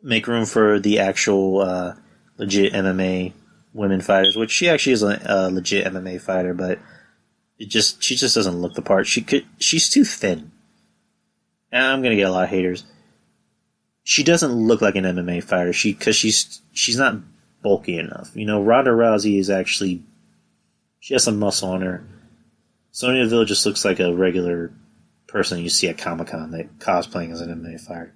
Make room for the actual legit MMA women fighters, which she actually is a legit MMA fighter, but she just doesn't look the part. She's too thin. And I'm gonna get a lot of haters. She doesn't look like an MMA fighter. Because she's not bulky enough. Ronda Rousey is actually, she has some muscle on her. Sonya Deville just looks like a regular person you see at Comic-Con that cosplaying as an MMA fighter.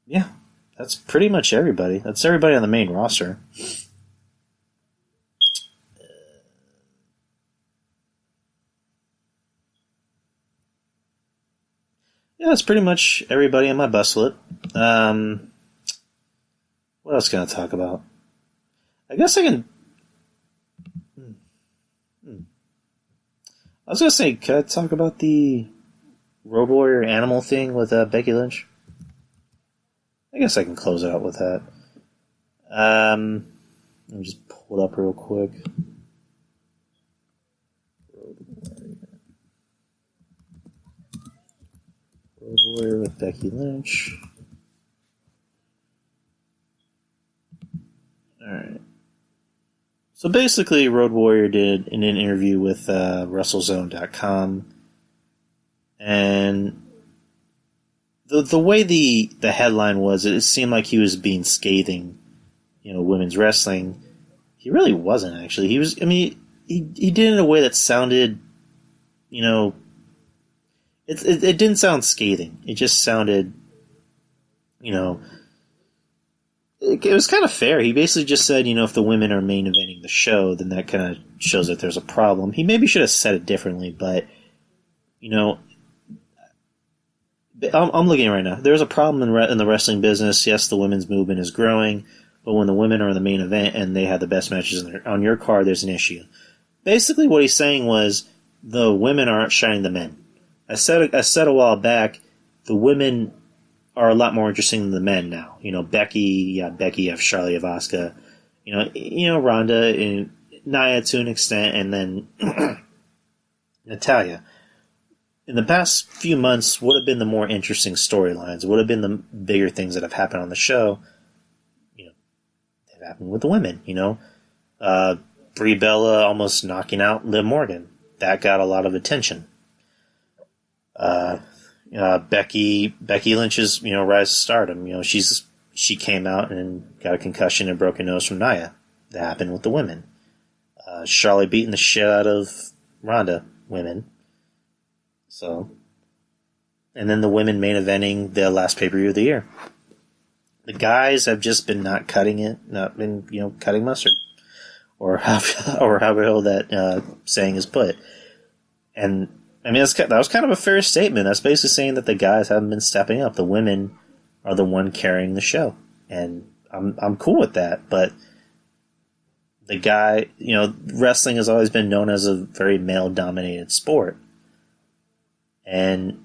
Yeah, that's pretty much everybody. That's everybody on the main roster. Yeah, that's pretty much everybody on my bus list. What else can I talk about? I guess I can. I was gonna say, can I talk about the Road Warrior animal thing with Becky Lynch? I guess I can close it out with that. Let me just pull it up real quick. Road Warrior with Becky Lynch. Alright. So basically, Road Warrior did an interview with WrestleZone.com, and the way the headline was, it seemed like he was being scathing, women's wrestling. He really wasn't, actually. He was. I mean, he did it in a way that sounded, it didn't sound scathing. It just sounded, it was kind of fair. He basically just said, if the women are main eventing the show, then that kind of shows that there's a problem. He maybe should have said it differently, but, I'm looking right now. There's a problem in the wrestling business. Yes, the women's movement is growing, but when the women are in the main event and they have the best matches on your card, there's an issue. Basically, what he's saying was the women aren't shining the men. I said a while back, the women are a lot more interesting than the men now. Becky, you have Charlotte, you have Asuka, Ronda, and Nia to an extent, and then Natalya. In the past few months, would have been the more interesting storylines, would have been the bigger things that have happened on the show. They've happened with the women, Brie Bella almost knocking out Liv Morgan. That got a lot of attention. Becky Lynch's, rise to stardom. She came out and got a concussion and broke a nose from Nia. That happened with the women. Charlotte beating the shit out of Ronda, women. So and then the women main eventing the last pay-per-view of the year. The guys have just been not cutting it, not been, cutting mustard, or however that saying is put. And I mean, that was kind of a fair statement. That's basically saying that the guys haven't been stepping up. The women are the one carrying the show, and I'm cool with that. But the guy, wrestling has always been known as a very male-dominated sport, and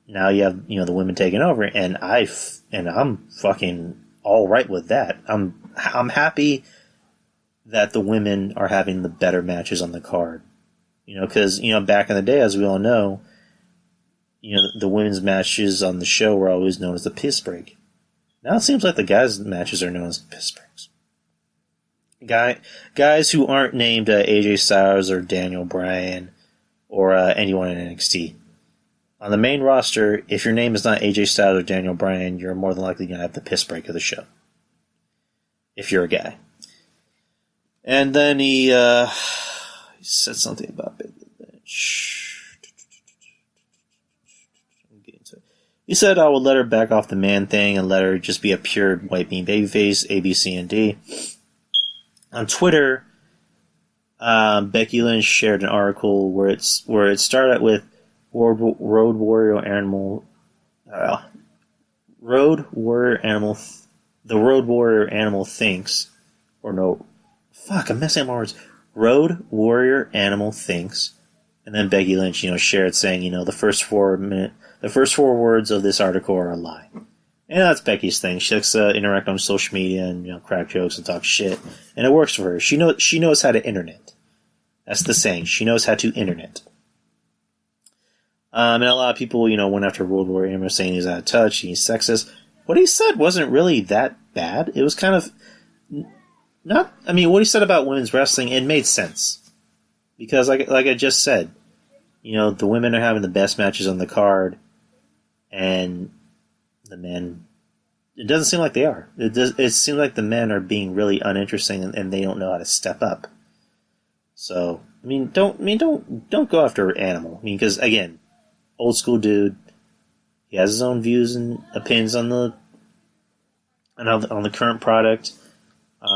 now you have the women taking over, and I'm fucking all right with that. I'm happy that the women are having the better matches on the card. Because, back in the day, as we all know, the women's matches on the show were always known as the piss break. Now it seems like the guys' matches are known as the piss breaks. Guys who aren't named AJ Styles or Daniel Bryan or anyone in NXT. On the main roster, if your name is not AJ Styles or Daniel Bryan, you're more than likely going to have the piss break of the show. If you're a guy. And then he said something about Becky Lynch. He said I would let her back off the man thing and let her just be a pure white mean babyface, A, B, C, and D. On Twitter, Becky Lynch shared an article where it started with Road Warrior Animal. The Road Warrior Animal thinks, or no, fuck, I'm messing up my words. Road Warrior Animal thinks, and then Becky Lynch, shared saying, the first four words of this article are a lie. And that's Becky's thing. She likes to interact on social media and crack jokes and talk shit, and it works for her. She knows how to internet. That's the saying. She knows how to internet. And a lot of people, went after Road Warrior Animal saying he's out of touch, he's sexist. What he said wasn't really that bad. It was kind of what he said about women's wrestling, it made sense. Because, like I just said, the women are having the best matches on the card, and the men, it doesn't seem like they are. It seems like the men are being really uninteresting, and they don't know how to step up. So, don't go after Animal. Because, again, old school dude, he has his own views and opinions on the current product.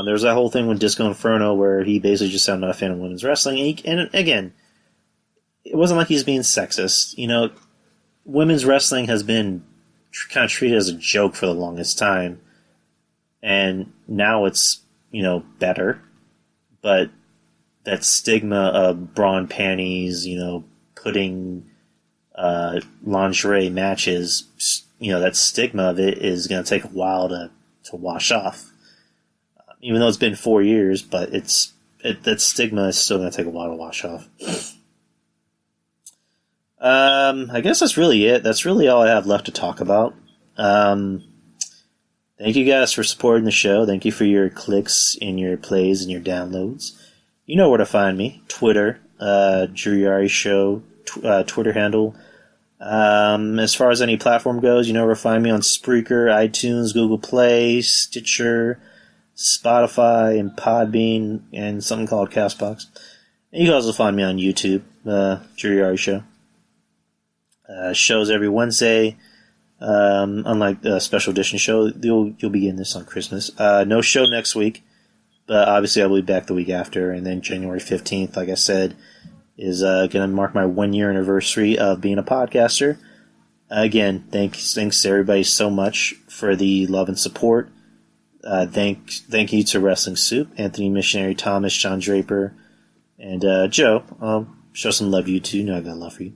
There was that whole thing with Disco Inferno where he basically just said I'm not a fan of women's wrestling. And again, it wasn't like he's being sexist. Women's wrestling has been kind of treated as a joke for the longest time. And now it's, better. But that stigma of bra and panties, putting lingerie matches, that stigma of it is going to take a while to wash off. Even though it's been 4 years, but that stigma is still going to take a while to wash off. I guess that's really it. That's really all I have left to talk about. Thank you guys for supporting the show. Thank you for your clicks and your plays and your downloads. You know where to find me. Twitter, Drew Yari Show, Twitter handle. As far as any platform goes, you know where to find me on Spreaker, iTunes, Google Play, Stitcher, Spotify, and Podbean, and something called Castbox. And you can also find me on YouTube, Drew Yari Show. Shows every Wednesday. Unlike the special edition show, you'll be getting this on Christmas. No show next week, but obviously I'll be back the week after. And then January 15th, like I said, is going to mark my 1 year anniversary of being a podcaster. Again, thanks to everybody so much for the love and support. Thank you to Wrestling Soup, Anthony Missionary Thomas, John Draper, and Joe. I'll show some love to you too. You know I got love for you.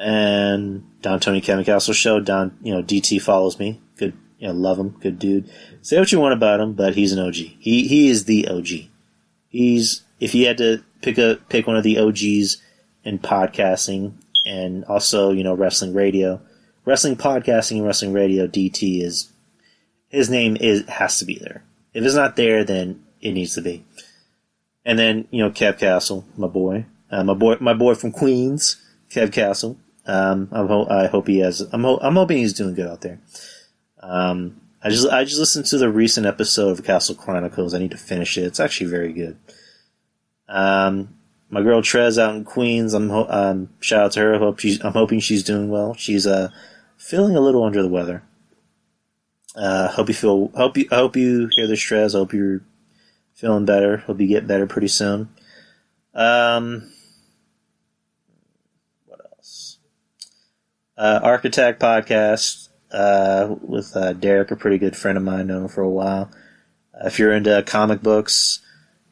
And Don Tony Kevin Castle Show. Don, DT follows me. Good, love him. Good dude. Say what you want about him, but he's an OG. He is the OG. If you had to pick one of the OGs in podcasting and also, wrestling radio, wrestling podcasting and wrestling radio, DT is, his name has to be there. If it's not there, then it needs to be. And then, Kev Castle, my boy from Queens, Kev Castle. I hope he has. I'm hoping he's doing good out there. I just listened to the recent episode of Castle Chronicles. I need to finish it. It's actually very good. My girl Trez out in Queens. Shout out to her. I'm hoping she's doing well. She's feeling a little under the weather. Hope you hear the stress. Hope you're feeling better. Hope you get better pretty soon. What else? Architect podcast with Derek, a pretty good friend of mine, known him for a while. If you're into comic books,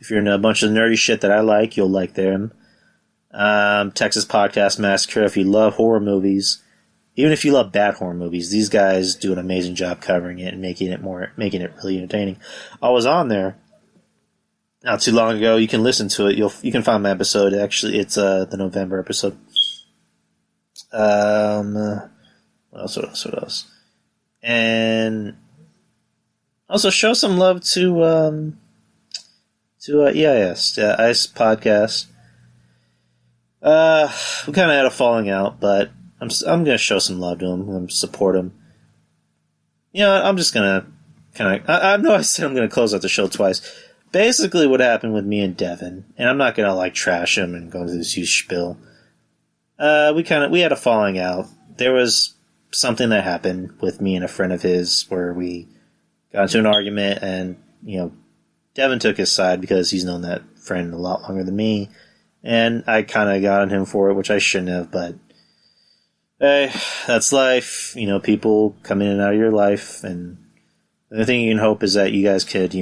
if you're into a bunch of nerdy shit that I like, you'll like them. Texas Podcast Massacre. If you love horror movies, even if you love bad horror movies, these guys do an amazing job covering it and making it really entertaining. I was on there not too long ago. You can listen to it. You can find my episode. Actually, it's the November episode. What else? And also show some love to EIS, the ICE podcast. We kind of had a falling out, but I'm gonna show some love to him. I'm gonna support him. You know, I'm just gonna I know I said I'm gonna close out the show twice. Basically, what happened with me and Devin, and I'm not gonna trash him and go through this huge spiel. We had a falling out. There was something that happened with me and a friend of his where we got into an argument, and Devin took his side because he's known that friend a lot longer than me, and I kind of got on him for it, which I shouldn't have, but hey, that's life. People come in and out of your life, and the only thing you can hope is that you guys could,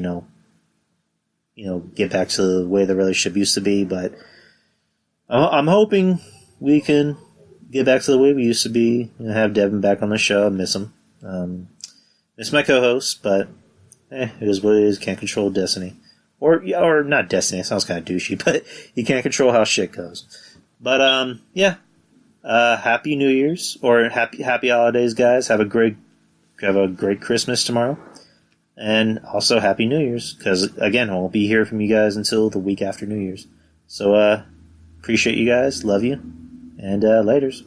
get back to the way the relationship used to be, but I'm hoping we can get back to the way we used to be and have Devin back on the show. I miss him. Miss my co-host, but it is what it is. Can't control destiny. Or not destiny. It sounds kind of douchey, but you can't control how shit goes. But, Happy New Year's, or happy holidays, guys. Have a great Christmas tomorrow. And also Happy New Year's, because, again, I won't be here from you guys until the week after New Year's. So, appreciate you guys. Love you. And, laters.